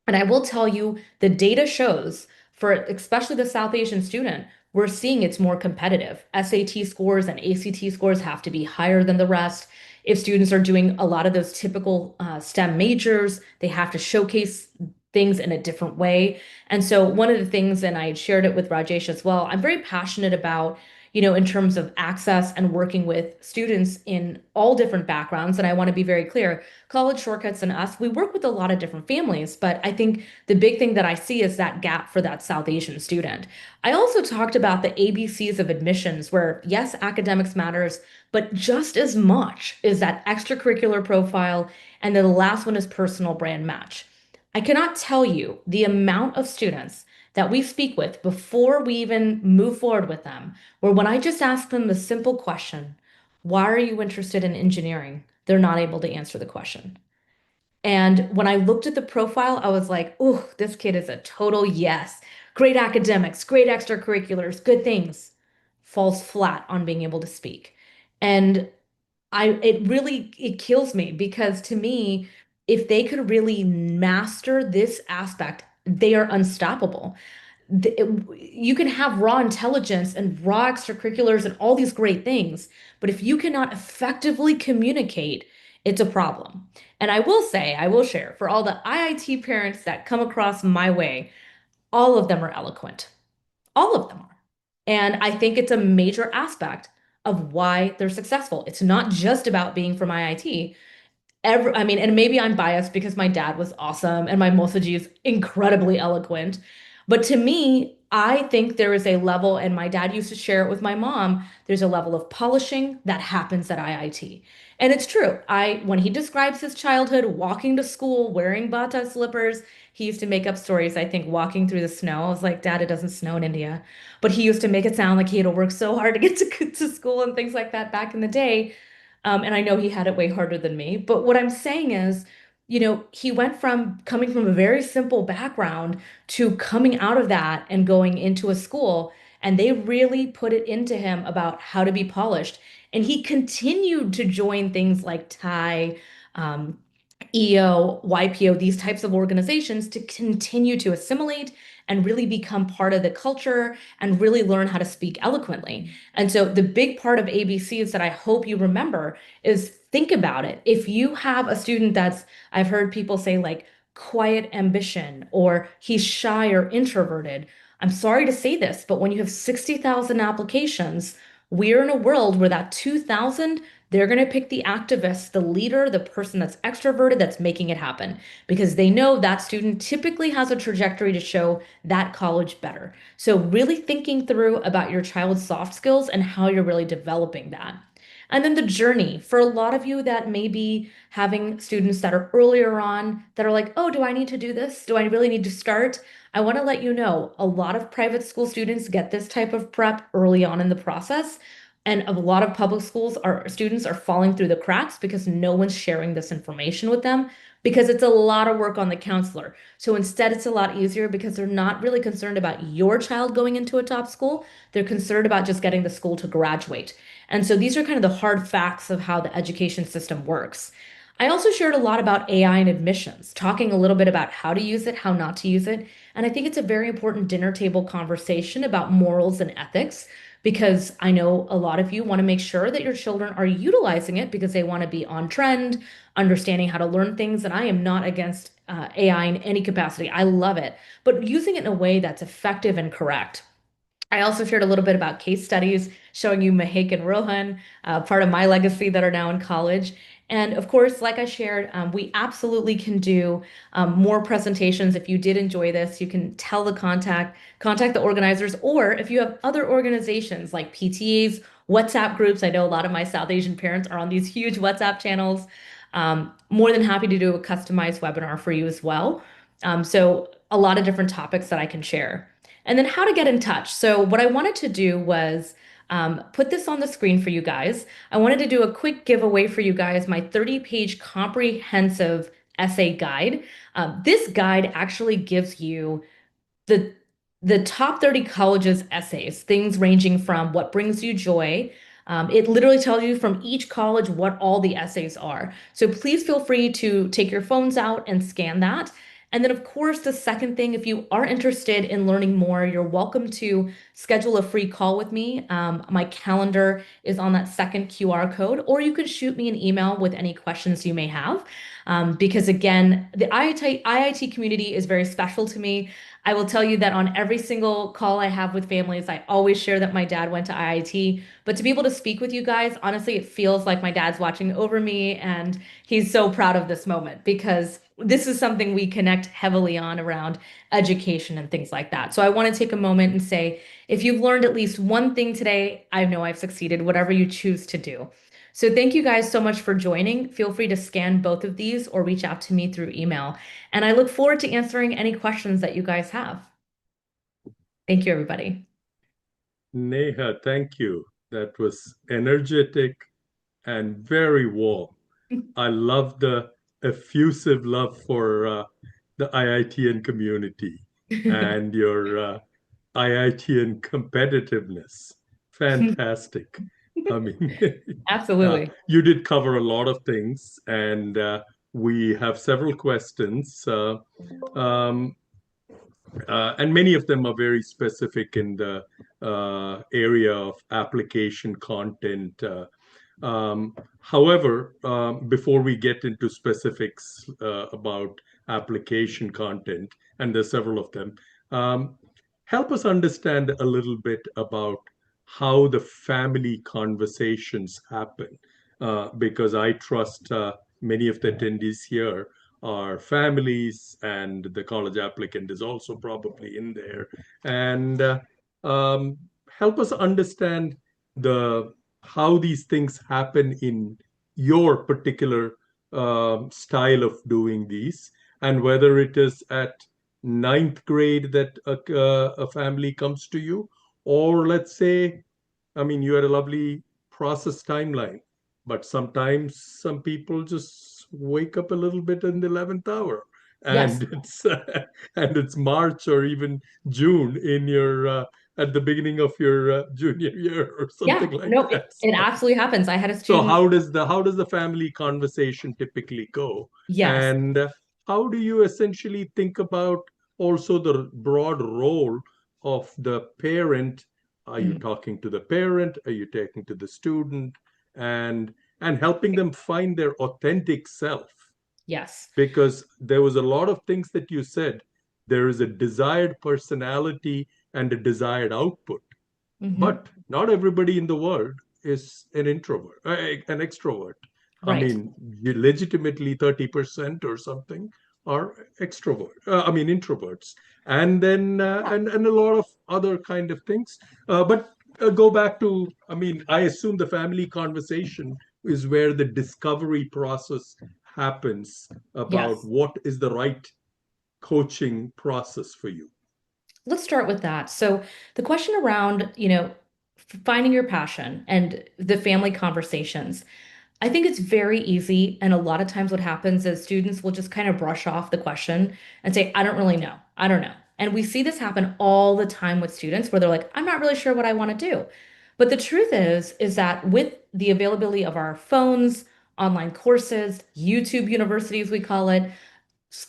S4: And I will tell you, the data shows for especially the South Asian student, we're seeing it's more competitive. SAT scores and ACT scores have to be higher than the rest. If students are doing a lot of those typical STEM majors, they have to showcase things in a different way. And so one of the things, and I had shared it with Rajesh as well, I'm very passionate about, in terms of access and working with students in all different backgrounds. And I want to be very clear, College Shortcuts and us, we work with a lot of different families, but I think the big thing that I see is that gap for that South Asian student. I also talked about the ABCs of admissions, where yes, academics matters, but just as much is that extracurricular profile. And then the last one is personal brand match. I cannot tell you the amount of students that we speak with before we even move forward with them, where when I just ask them the simple question, why are you interested in engineering? They're not able to answer the question. And when I looked at the profile, I was like, oh, this kid is a total yes. Great academics, great extracurriculars, good things. Falls flat on being able to speak. And it kills me because to me, if they could really master this aspect, they are unstoppable. You can have raw intelligence and raw extracurriculars and all these great things, but if you cannot effectively communicate It's a problem. And I will say, I will share for all the IIT parents that come across my way, all of them are eloquent. All of them are. And I think it's a major aspect of why they're successful. It's not just about being from IIT. I mean, and maybe I'm biased because my dad was awesome and my Mosaji is incredibly eloquent. But to me, I think there is a level, and my dad used to share it with my mom, there's a level of polishing that happens at IIT. And it's true. When he describes his childhood walking to school, wearing bata slippers, he used to make up stories, I think, walking through the snow. I was like, Dad, it doesn't snow in India. But he used to make it sound like he had to work so hard to get to school and things like that back in the day. And I know he had it way harder than me. But what I'm saying is, he went from coming from a very simple background to coming out of that and going into a school. And they really put it into him about how to be polished. And he continued to join things like TIE, um, EO, YPO, these types of organizations to continue to assimilate and really become part of the culture and really learn how to speak eloquently. And so the big part of ABCs that I hope you remember is think about it. If you have a student I've heard people say like quiet ambition or he's shy or introverted. I'm sorry to say this, but when you have 60,000 applications, we're in a world where that 2,000, they're going to pick the activist, the leader, the person that's extroverted, that's making it happen, because they know that student typically has a trajectory to show that college better. So, really thinking through about your child's soft skills and how you're really developing that. And then the journey for a lot of you that may be having students that are earlier on that are like, oh, do I need to do this? Do I really need to start? I want to let you know a lot of private school students get this type of prep early on in the process. And a lot of public schools, our students are falling through the cracks because no one's sharing this information with them because it's a lot of work on the counselor. So instead, it's a lot easier because they're not really concerned about your child going into a top school. They're concerned about just getting the school to graduate. And so these are kind of the hard facts of how the education system works. I also shared a lot about AI and admissions, talking a little bit about how to use it, how not to use it. And I think it's a very important dinner table conversation about morals and ethics because I know a lot of you want to make sure that your children are utilizing it because they want to be on trend, understanding how to learn things. And I am not against AI in any capacity. I love it, but using it in a way that's effective and correct. I also shared a little bit about case studies showing you Mahek and Rohan, part of my legacy that are now in college. And of course, like I shared, we absolutely can do more presentations. If you did enjoy this, you can tell contact the organizers, or if you have other organizations like PTAs, WhatsApp groups. I know a lot of my South Asian parents are on these huge WhatsApp channels. More than happy to do a customized webinar for you as well. So a lot of different topics that I can share. And then how to get in touch. So what I wanted to do was put this on the screen for you guys. I wanted to do a quick giveaway for you guys, my 30-page comprehensive essay guide. This guide actually gives you the the top 30 colleges essays, things ranging from what brings you joy. It literally tells you from each college what all the essays are. So please feel free to take your phones out and scan that. And then, of course, the second thing, if you are interested in learning more, you're welcome to schedule a free call with me. My calendar is on that second QR code, or you can shoot me an email with any questions you may have. Because again, the IIT community is very special to me. I will tell you that on every single call I have with families, I always share that my dad went to IIT. But to be able to speak with you guys, honestly, it feels like my dad's watching over me, and he's so proud of this moment because this is something we connect heavily on around education and things like that. So I want to take a moment and say, if you've learned at least one thing today, I know I've succeeded, whatever you choose to do. So thank you guys so much for joining. Feel free to scan both of these or reach out to me through email. And I look forward to answering any questions that you guys have. Thank you, everybody.
S2: Neha, thank you. That was energetic and very warm. I love the effusive love for the IITian community and your IITian competitiveness. Fantastic. I mean,
S4: Absolutely.
S2: you did cover a lot of things, and we have several questions. Um, and many of them are very specific in the area of application content. However, before we get into specifics about application content, and there's several of them, um, help us understand a little bit about how the family conversations happen, because I trust many of the attendees here are families, and the college applicant is also probably in there. And um, help us understand the how these things happen in your particular style of doing these, and whether it is at ninth grade that a family comes to you, or let's say, I mean, you had a lovely process timeline, but sometimes some people just wake up a little bit in the 11th hour,
S4: Yes.
S2: and it's and it's March or even June in your at the beginning of your junior year or something
S4: Yeah.
S2: like
S4: No,
S2: that.
S4: it absolutely happens. I had a
S2: So
S4: student.
S2: how does the family conversation typically go?
S4: Yes.
S2: And how do you essentially think about also the broad role of the parent? Are you
S4: Mhm.
S2: talking to the parent? Are you talking to the student? And helping them find their authentic self?
S4: Yes.
S2: Because there was a lot of things that you said. There is a desired personality and a desired output.
S4: Hmm.
S2: But not everybody in the world is an introvert, an extrovert. I
S4: Right.
S2: mean, you legitimately 30% or something are extrovert. I mean, introverts, and then and a lot of other kind of things. But go back to, I mean, I assume the family conversation is where the discovery process happens about
S4: Yes.
S2: what is the right coaching process for you.
S4: Let's start with that. So the question around, finding your passion and the family conversations. I think it's very easy. And a lot of times what happens is students will just kind of brush off the question and say, I don't really know. I don't know. And we see this happen all the time with students where they're like, I'm not really sure what I want to do. But the truth is that with the availability of our phones, online courses, YouTube universities, we call it,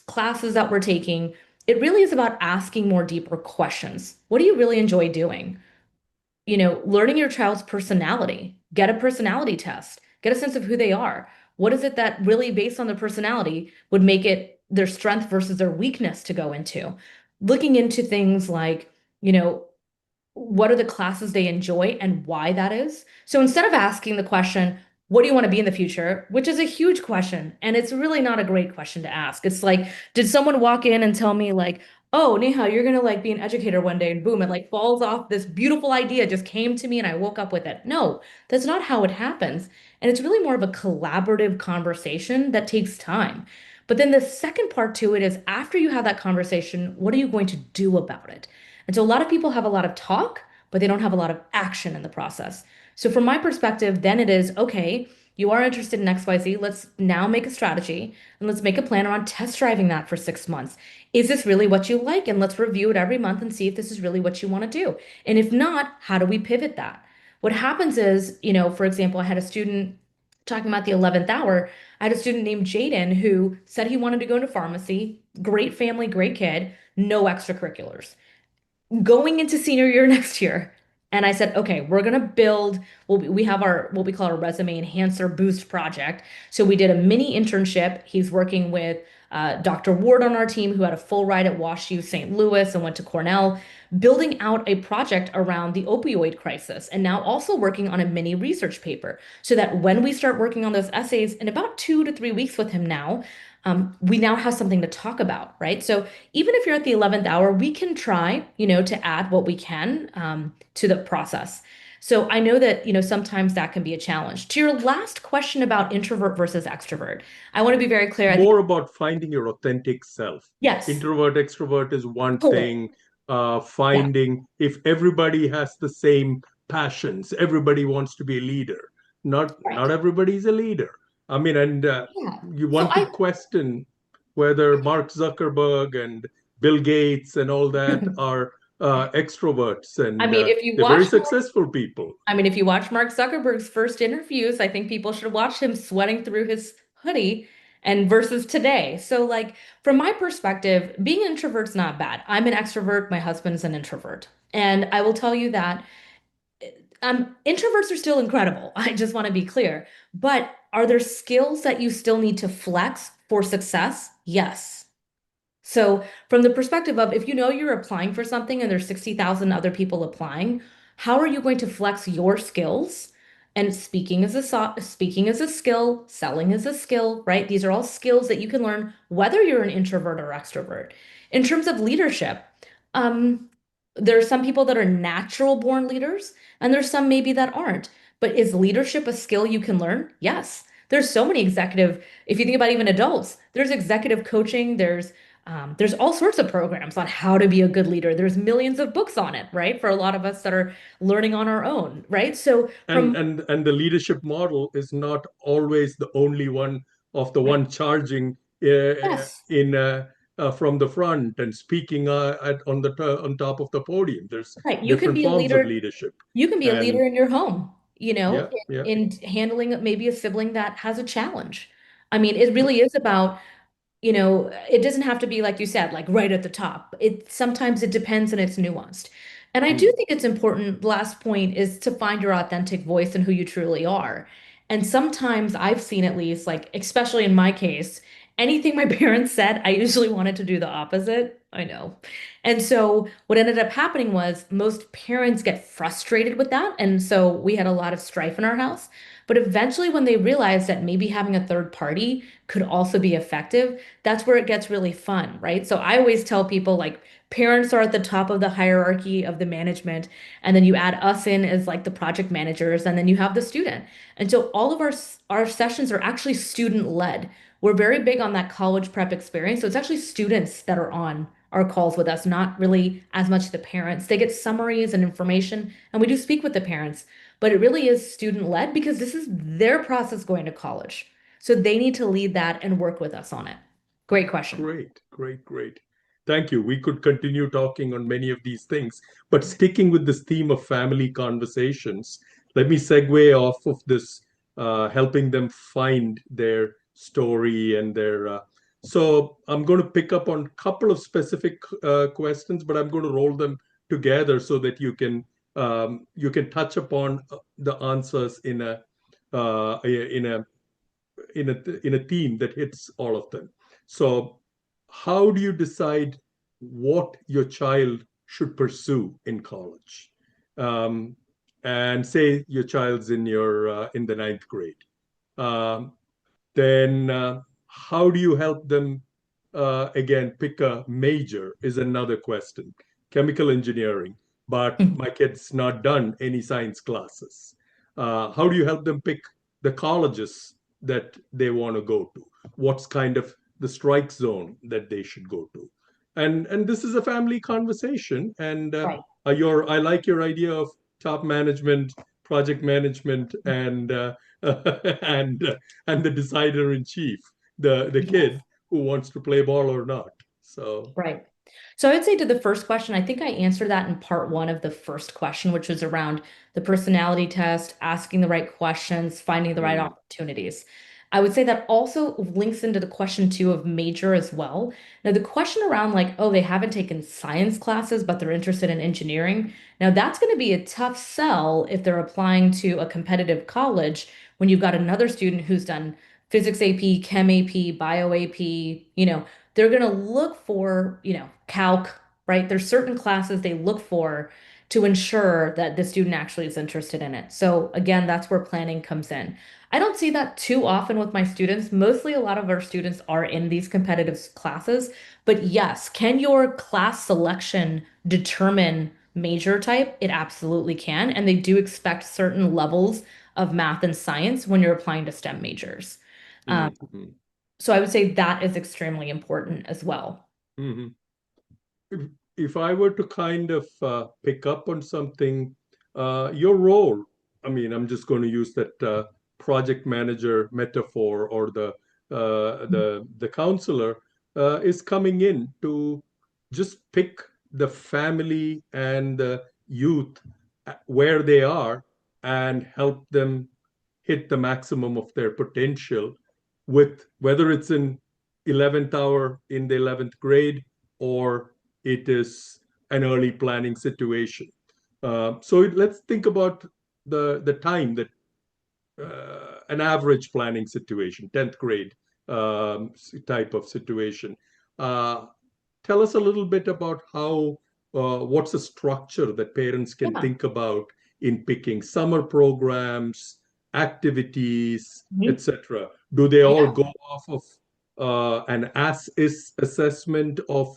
S4: classes that we're taking, it really is about asking more deeper questions. What do you really enjoy doing? Learning your child's personality, get a personality test, get a sense of who they are. What is it that really, based on their personality, would make it their strength versus their weakness to go into? Looking into things like, you know, what are the classes they enjoy and why that is. So instead of asking the question, what do you want to be in the future? Which is a huge question. And it's really not a great question to ask. It's like, did someone walk in and tell me, like, oh, Neha, you're going to like be an educator one day, and boom, it like falls off. This beautiful idea just came to me and I woke up with it. No, that's not how it happens. And it's really more of a collaborative conversation that takes time. But then the second part to it is after you have that conversation, what are you going to do about it? And so a lot of people have a lot of talk, but they don't have a lot of action in the process. So from my perspective, then it is, okay, you are interested in XYZ. Let's now make a strategy and let's make a plan around test driving that for 6 months. Is this really what you like? And let's review it every month and see if this is really what you want to do. And if not, how do we pivot that? What happens is, for example, I had a student talking about the 11th hour. I had a student named Jaden who said he wanted to go into pharmacy, great family, great kid, no extracurriculars going into senior year next year. And I said, okay, we're gonna build. We have our what we call our resume enhancer boost project. So we did a mini internship. He's working with Dr. Ward on our team, who had a full ride at WashU St. Louis and went to Cornell, building out a project around the opioid crisis, and now also working on a mini research paper, so that when we start working on those essays in about 2 to 3 weeks with him now, we now have something to talk about, right? So even if you're at the 11th hour, we can try, to add what we can to the process. So I know that, sometimes that can be a challenge. To your last question about introvert versus extrovert, I want to be very clear. I think,
S2: More about finding your authentic self.
S4: yes,
S2: Introvert, extrovert is one
S4: totally.
S2: thing.
S4: Yeah,
S2: Finding if everybody has the same passions, everybody wants to be a leader.
S4: right.
S2: Not everybody is a leader. I mean, and
S4: Yeah.
S2: you
S4: So
S2: want to question whether Mark Zuckerberg and Bill Gates and all that are extroverts,
S4: I
S2: and
S4: mean, if you
S2: they're very
S4: watch
S2: successful people.
S4: I mean, if you watch Mark Zuckerberg's first interviews, I think people should watch him sweating through his hoodie and versus today. So, like, from my perspective, being an introvert's not bad. I'm an extrovert, my husband's an introvert. And I will tell you that Introverts are still incredible. I just want to be clear. But are there skills that you still need to flex for success? Yes. So, from the perspective of if you know you're applying for something and there's 60,000 other people applying, how are you going to flex your skills? And speaking is a skill, selling is a skill, right? These are all skills that you can learn whether you're an introvert or extrovert. In terms of leadership, um, there are some people that are natural born leaders, and there's some maybe that aren't. But is leadership a skill you can learn? Yes. There's so many executive, if you think about even adults, there's executive coaching, there's all sorts of programs on how to be a good leader. There's millions of books on it, right? For a lot of us that are learning on our own, right? So
S2: And
S4: from
S2: and the leadership model is not always the only one of the
S4: right,
S2: one charging
S4: yes,
S2: in from the front and speaking on top of the podium. There's
S4: right. You can
S2: different
S4: be a
S2: forms of
S4: leader.
S2: leadership,
S4: You can be a
S2: and
S4: leader in your home, you know,
S2: yeah, yeah.
S4: in handling maybe a sibling that has a challenge. I mean, it really is about it doesn't have to be like you said, like right at the top. It sometimes it depends and it's nuanced. And I do
S2: Mm,
S4: think it's important, last point is to find your authentic voice and who you truly are. And sometimes I've seen at least, like, especially in my case, anything my parents said, I usually wanted to do the opposite. I know. And so what ended up happening was most parents get frustrated with that. And so we had a lot of strife in our house. But eventually, when they realized that maybe having a third party could also be effective, that's where it gets really fun, right? So I always tell people like parents are at the top of the hierarchy of the management, and then you add us in as like the project managers, and then you have the student. And so all of our sessions are actually student led. We're very big on that college prep experience. So it's actually students that are on our calls with us, not really as much the parents. They get summaries and information, and we do speak with the parents, but it really is student led because this is their process going to college. So they need to lead that and work with us on it. Great question.
S2: great, great, great. Thank you. We could continue talking on many of these things, but sticking with this theme of family conversations, let me segue off of this, helping them find their story and their. So I'm going to pick up on a couple of specific questions, but I'm going to roll them together so that you can touch upon the answers in a in a theme that hits all of them. So, how do you decide what your child should pursue in college? Um, and say your child's in the ninth grade. Um, then how do you help them again pick a major is another question. Chemical engineering, but
S4: Mhm.
S2: my kid's not done any science classes. How do you help them pick the colleges that they want to go to? What's kind of the strike zone that they should go to? And this is a family conversation, and
S4: Right.
S2: I like your idea of top management, project management, and and and the decider in chief, the
S4: Yes.
S2: kid who wants to play ball or not. So,
S4: Right. So I would say to the first question, I think I answered that in part one of the first question, which was around the personality test, asking the right questions, finding the right
S2: mm,
S4: opportunities. I would say that also links into the question two of major as well. Now, the question around like, oh, they haven't taken science classes, but they're interested in engineering. Now, that's going to be a tough sell if they're applying to a competitive college when you've got another student who's done physics AP, chem AP, bio AP, they're going to look for, calc, right? There's certain classes they look for to ensure that the student actually is interested in it. So again, that's where planning comes in. I don't see that too often with my students. Mostly a lot of our students are in these competitive classes, but yes, can your class selection determine major type? It absolutely can, and they do expect certain levels of math and science when you're applying to STEM majors. Um,
S2: mm, mm,
S4: so I would say that is extremely important as well.
S2: mhm. If I were to kind of pick up on something, your role, I mean, I'm just going to use that project manager metaphor, or the counselor is coming in to just pick the family and the youth where they are and help them hit the maximum of their potential, with whether it's in 11th hour in the 11th grade, or it is an early planning situation. So let's think about the time that an average planning situation, 10th grade type of situation. Uh, Tell us a little bit about how, what's the structure that parents can
S4: Yeah.
S2: think about in picking summer programs, activities,
S4: Mhm.
S2: etc. Do they all
S4: Yeah.
S2: go off of an as-is assessment of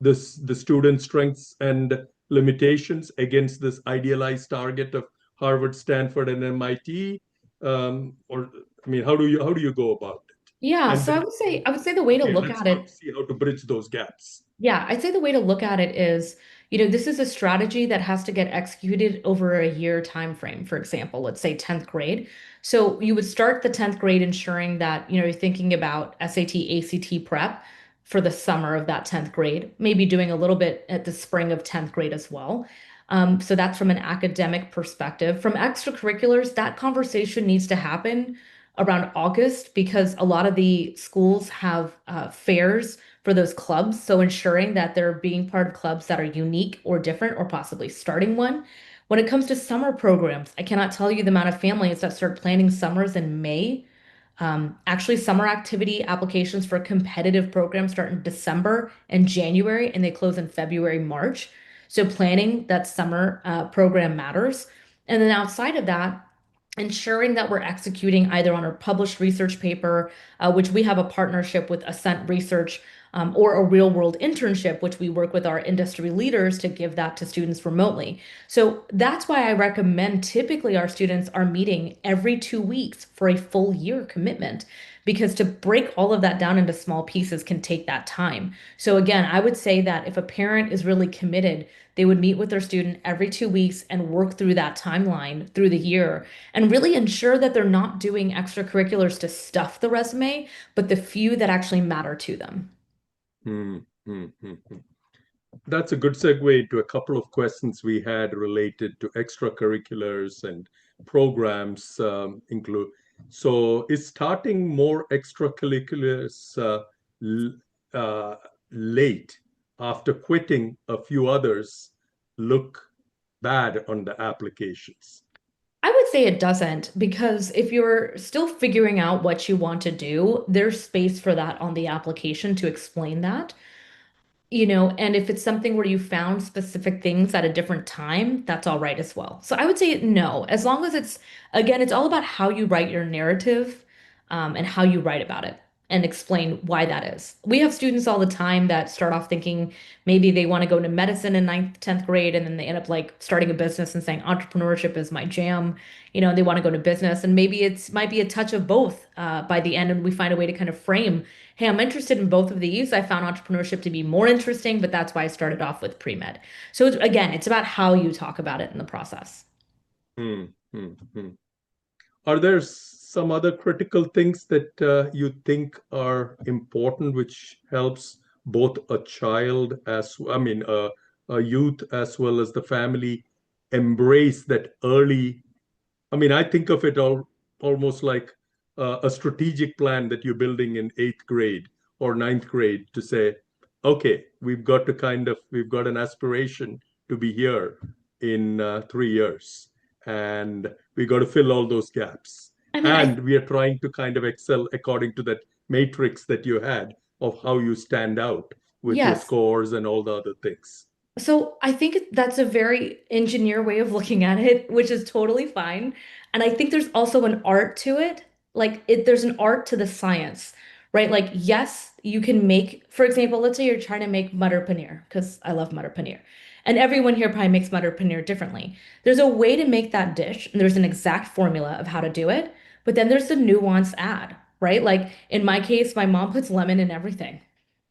S2: the student strengths and limitations against this idealized target of Harvard, Stanford, and MIT? Or I mean, how do you go about it?
S4: Yeah.
S2: And
S4: So
S2: then,
S4: I would say the way to
S2: okay,
S4: look
S2: let's
S4: at
S2: now
S4: it.
S2: see how to bridge those gaps.
S4: Yeah, I'd say the way to look at it is, this is a strategy that has to get executed over a year time frame. For example, let's say 10th grade. So you would start the 10th grade ensuring that, you're thinking about SAT, ACT prep for the summer of that 10th grade, maybe doing a little bit at the spring of 10th grade as well. So that's from an academic perspective. From extracurriculars, that conversation needs to happen around August because a lot of the schools have fairs for those clubs. So ensuring that they're being part of clubs that are unique or different or possibly starting one. When it comes to summer programs, I cannot tell you the amount of families that start planning summers in May. Actually, summer activity applications for competitive programs start in December and January, and they close in February, March. So planning that summer program matters. And then outside of that, ensuring that we're executing either on a published research paper, which we have a partnership with Ascent Research, or a real world internship, which we work with our industry leaders to give that to students remotely. So that's why I recommend typically our students are meeting every 2 weeks for a full year commitment. Because to break all of that down into small pieces can take that time. So, again, I would say that if a parent is really committed, they would meet with their student every 2 weeks and work through that timeline through the year and really ensure that they're not doing extracurriculars to stuff the resume, but the few that actually matter to them.
S2: Hmm, hmm, hmm, hmm. That's a good segue into a couple of questions we had related to extracurriculars and programs include. So is starting more extracurriculars l- uh, late after quitting a few others look bad on the applications?
S4: I would say it doesn't because if you're still figuring out what you want to do, there's space for that on the application to explain that. And if it's something where you found specific things at a different time, that's all right as well. So I would say no, as long as again, it's all about how you write your narrative, and how you write about it and explain why that is. We have students all the time that start off thinking maybe they want to go into medicine in ninth, 10th grade, and then they end up like starting a business and saying entrepreneurship is my jam. And they want to go to business, and maybe it's might be a touch of both by the end, and we find a way to kind of frame, hey, I'm interested in both of these. I found entrepreneurship to be more interesting, but that's why I started off with pre-med. So again, it's about how you talk about it in the process.
S2: Hmm, hmm, hmm. Are there some other critical things that you think are important, which helps both a child I mean, a youth as well as the family embrace that early? I mean, I think of it almost like a strategic plan that you're building in eighth grade or ninth grade to say, okay, we've got an aspiration to be here in 3 years, and we got to fill all those gaps.
S4: I mean,
S2: And we are trying to kind of excel according to that matrix that you had of how you stand out with your
S4: yes.
S2: scores and all the other things.
S4: So I think that's a very engineer way of looking at it, which is totally fine. And I think there's also an art to it. There's an art to the science, right? Like, yes, you can make, for example, let's say you're trying to make Mutter paneer, because I love Mutter paneer. And everyone here probably makes Mutter paneer differently. There's a way to make that dish, and there's an exact formula of how to do it. But then there's the nuance add, right? Like in my case, my mom puts lemon in everything.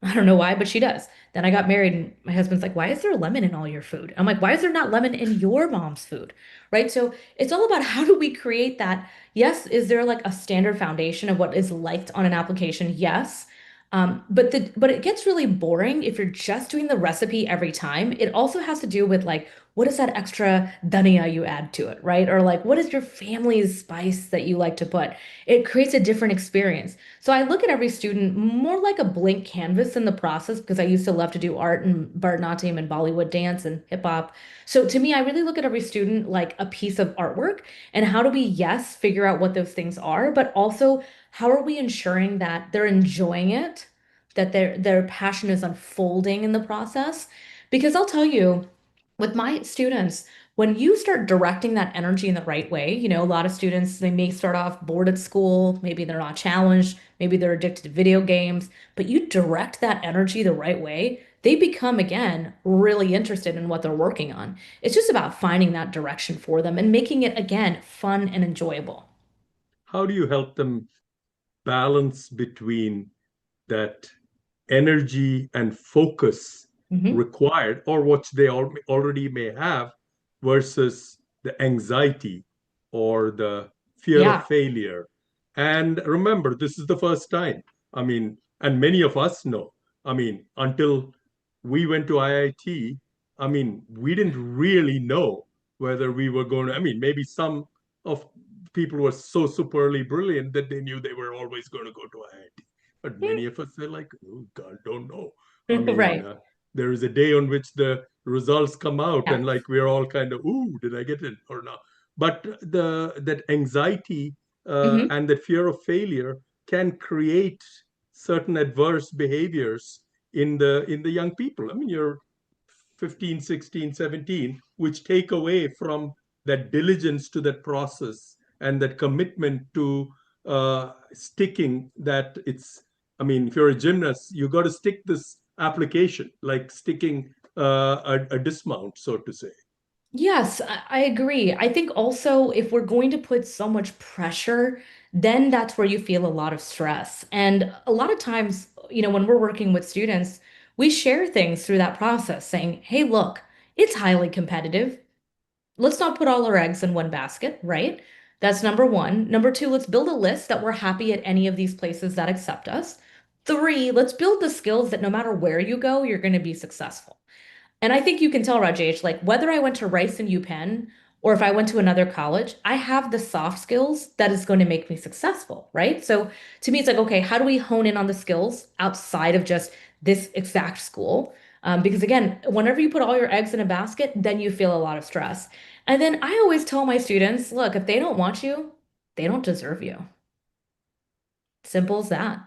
S4: I don't know why, but she does. Then I got married, and my husband's like, "Why is there lemon in all your food?" I'm like, "Why is there not lemon in your mom's food?" Right? So it's all about how do we create that? Yes, is there like a standard foundation of what is liked on an application? Yes. But it gets really boring if you're just doing the recipe every time. It also has to do with like what is that extra dhania you add to it, right? Or like, what is your family's spice that you like to put? It creates a different experience. So I look at every student more like a blank canvas in the process because I used to love to do art and Bharatanatyam and Bollywood dance and hip hop. So to me, I really look at every student like a piece of artwork and how do we, yes, figure out what those things are, but also how are we ensuring that they're enjoying it, that their passion is unfolding in the process? Because I'll tell you, with my students, when you start directing that energy in the right way, a lot of students, they may start off bored at school, maybe they're not challenged, maybe they're addicted to video games, but you direct that energy the right way, they become, again, really interested in what they're working on. It's just about finding that direction for them and making it, again, fun and enjoyable.
S2: How do you help them balance between that energy and focus
S4: Hmm.
S2: required, or what they already may have, versus the anxiety or the fear of
S4: Yeah.
S2: failure? And remember, this is the first time. I mean, and many of us know. I mean, until we went to IIT, I mean, we didn't really know whether we were going to, I mean, maybe some of people were so superly brilliant that they knew they were always going to go to IIT. But many of us are like, oh God, don't know. I mean,
S4: Right.
S2: there is a day on which the results come out,
S4: Yeah.
S2: and like we're all kind of, ooh, did I get it or not? But that anxiety
S4: Hmm.
S2: and that fear of failure can create certain adverse behaviors in the young people. I mean, you're 15, 16, 17, which take away from that diligence to that process and that commitment to sticking that it's, I mean, if you're a gymnast, you got to stick this application, like sticking a dismount, so to say.
S4: Yes, I agree. I think also if we're going to put so much pressure, then that's where you feel a lot of stress. And a lot of times, when we're working with students, we share things through that process saying, hey, look, it's highly competitive. Let's not put all our eggs in one basket, right? That's number one. Number two, let's build a list that we're happy at any of these places that accept us. Three, let's build the skills that no matter where you go, you're going to be successful. And I think you can tell, Rajesh, like whether I went to Rice and UPenn or if I went to another college, I have the soft skills that is going to make me successful, right? So to me, it's like, okay, how do we hone in on the skills outside of just this exact school? Because again, whenever you put all your eggs in a basket, then you feel a lot of stress. And then I always tell my students, look, if they don't want you, they don't deserve you. Simple as that.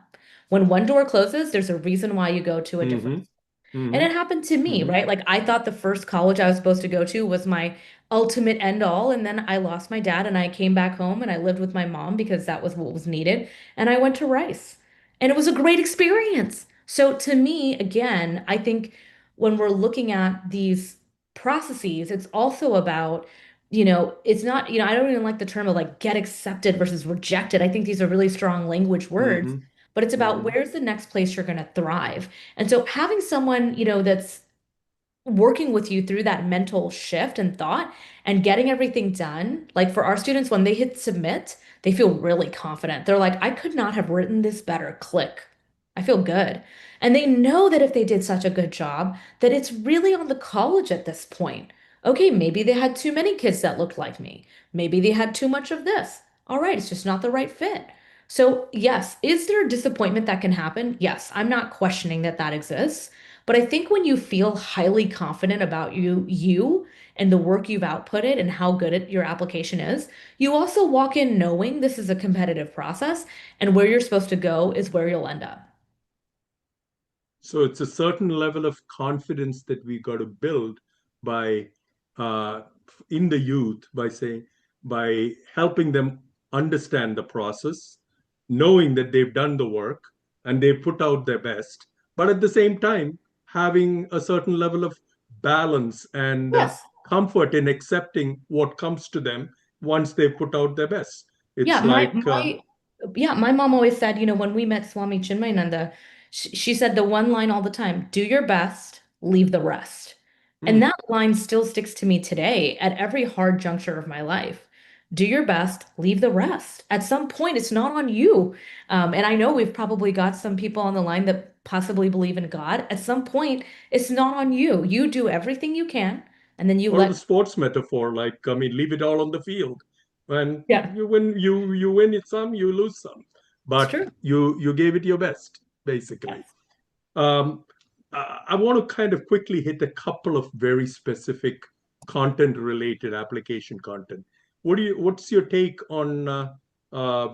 S4: When one door closes, there's a reason why you go to a different.
S2: Mm-hmm.
S4: And
S2: Mm-hmm.
S4: it happened to me,
S2: Mm-hmm.
S4: right? Like I thought the first college I was supposed to go to was my ultimate end all. And then I lost my dad and I came back home and I lived with my mom because that was what was needed. And I went to Rice. And it was a great experience. So to me, again, I think when we're looking at these processes, it's also about, it's not, I don't even like the term of like get accepted versus rejected. I think these are really strong language words,
S2: Mm-hmm.
S4: but it's about
S2: Mm-hmm.
S4: where's the next place you're going to thrive. And so having someone, that's working with you through that mental shift and thought and getting everything done, like for our students, when they hit submit, they feel really confident. They're like, I could not have written this better. Click. I feel good. And they know that if they did such a good job, that it's really on the college at this point. Okay, maybe they had too many kids that looked like me. Maybe they had too much of this. All right, it's just not the right fit. So, yes, is there a disappointment that can happen? Yes, I'm not questioning that that exists. But I think when you feel highly confident about you and the work you've outputted and how good your application is, you also walk in knowing this is a competitive process and where you're supposed to go is where you'll end up.
S2: So it's a certain level of confidence that we got to build by uh, in the youth, by saying, by helping them understand the process, knowing that they've done the work and they've put out their best, but at the same time having a certain level of balance and
S4: Yes.
S2: comfort in accepting what comes to them once they've put out their best.
S4: Yeah,
S2: It's
S4: my
S2: like
S4: my yeah, my mom always said, when we met Swami Chinmayananda, she said the one line all the time, do your best, leave the rest. And
S2: hmm,
S4: that line still sticks to me today at every hard juncture of my life. Do your best, leave the rest. At some point, it's not on you. And I know we've probably got some people on the line that possibly believe in God. At some point, it's not on you. You do everything you can, and then you
S2: Or the
S4: let,
S2: sports metaphor, like, I mean, leave it all on the field. And
S4: yeah,
S2: you win it some, you lose some,
S4: it's
S2: but
S4: true.
S2: you gave it your best, basically.
S4: Yes.
S2: Um, I want to kind of quickly hit a couple of very specific content-related application content. What's your take on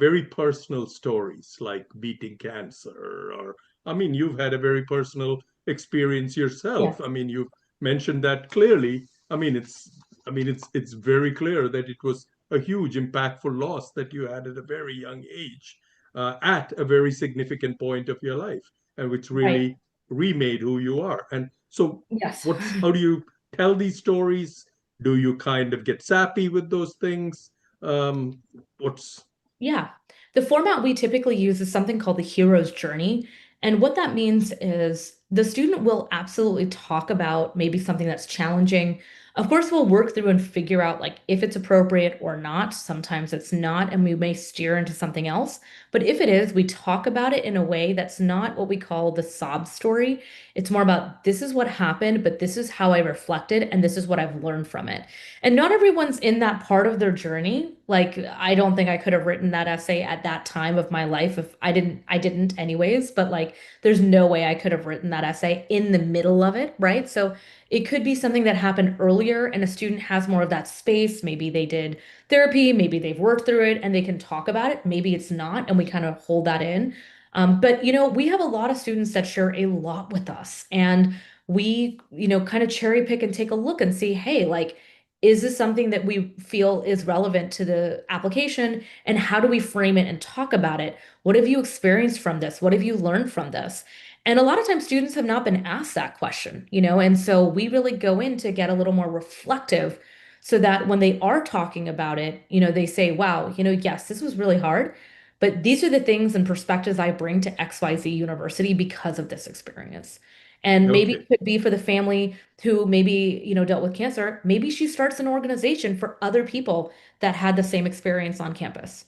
S2: very personal stories like beating cancer? Or, I mean, you've had a very personal experience yourself.
S4: Yes.
S2: I mean, you've mentioned that clearly. I mean, it's very clear that it was a huge, impactful loss that you had at a very young age, at a very significant point of your life, and which
S4: Right.
S2: really remade who you are. And so,
S4: Yes.
S2: how do you tell these stories? Do you kind of get sappy with those things? Um, what's
S4: Yeah. The format we typically use is something called the hero's journey. And what that means is the student will absolutely talk about maybe something that's challenging. Of course, we'll work through and figure out like if it's appropriate or not. Sometimes it's not, and we may steer into something else. But if it is, we talk about it in a way that's not what we call the sob story. It's more about this is what happened, but this is how I reflected, and this is what I've learned from it. And not everyone's in that part of their journey. Like, I don't think I could have written that essay at that time of my life if I didn't anyways, but like there's no way I could have written that essay in the middle of it, right? So it could be something that happened earlier and a student has more of that space. Maybe they did therapy, maybe they've worked through it and they can talk about it. Maybe it's not, and we kind of hold that in. But we have a lot of students that share a lot with us, and we, kind of cherry pick and take a look and see, hey, like, is this something that we feel is relevant to the application? And how do we frame it and talk about it? What have you experienced from this? What have you learned from this? And a lot of times students have not been asked that question, and so we really go in to get a little more reflective so that when they are talking about it, they say, wow, yes, this was really hard, but these are the things and perspectives I bring to XYZ University because of this experience. And maybe
S2: okay?
S4: it could be for the family who maybe, dealt with cancer. Maybe she starts an organization for other people that had the same experience on campus.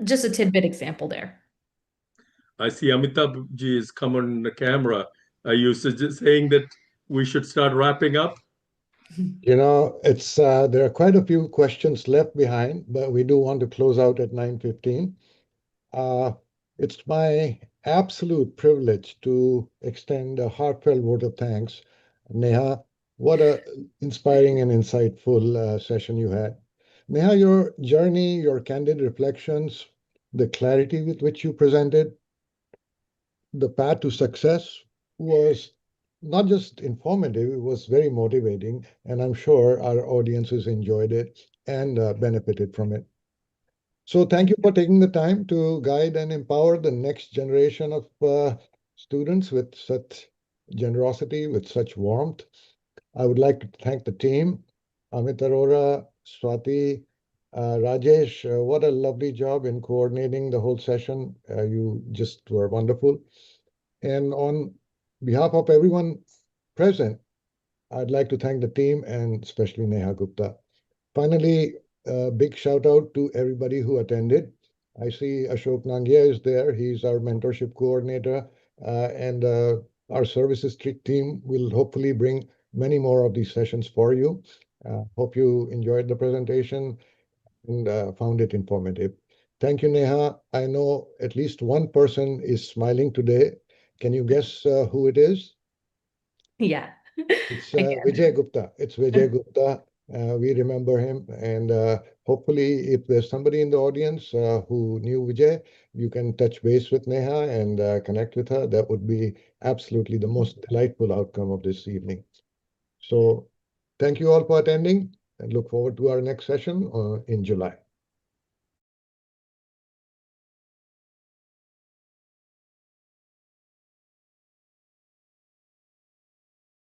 S4: Just a tidbit example there.
S2: I see Amitabh ji is come on the camera. Are you saying that we should start wrapping up?
S5: It's there are quite a few questions left behind, but we do want to close out at 9:15. Uh, it's my absolute privilege to extend a heartfelt vote of thanks. Neha, what a inspiring and insightful session you had. Neha, your journey, your candid reflections, the clarity with which you presented, the path to success was not just informative, it was very motivating, and I'm sure our audiences enjoyed it and benefited from it. So thank you for taking the time to guide and empower the next generation of students with such generosity, with such warmth. I would like to thank the team, Amit Arora, Swati, Rajesh. What a lovely job in coordinating the whole session. You just were wonderful. And on behalf of everyone present, I'd like to thank the team and especially Neha Gupta. Finally, a big shout out to everybody who attended. I see Ashok Nangia is there. He's our mentorship coordinator. And our services team will hopefully bring many more of these sessions for you. Hope you enjoyed the presentation and found it informative. Thank you, Neha. I know at least one person is smiling today. Can you guess who it is?
S4: Yeah,
S5: It's
S4: I
S5: Vijay Gupta. It's Vijay
S4: can.
S5: Gupta. We remember him. And hopefully, if there's somebody in the audience who knew Vijay, you can touch base with Neha and connect with her. That would be absolutely the most delightful outcome of this evening. So thank you all for attending and look forward to our next session in July.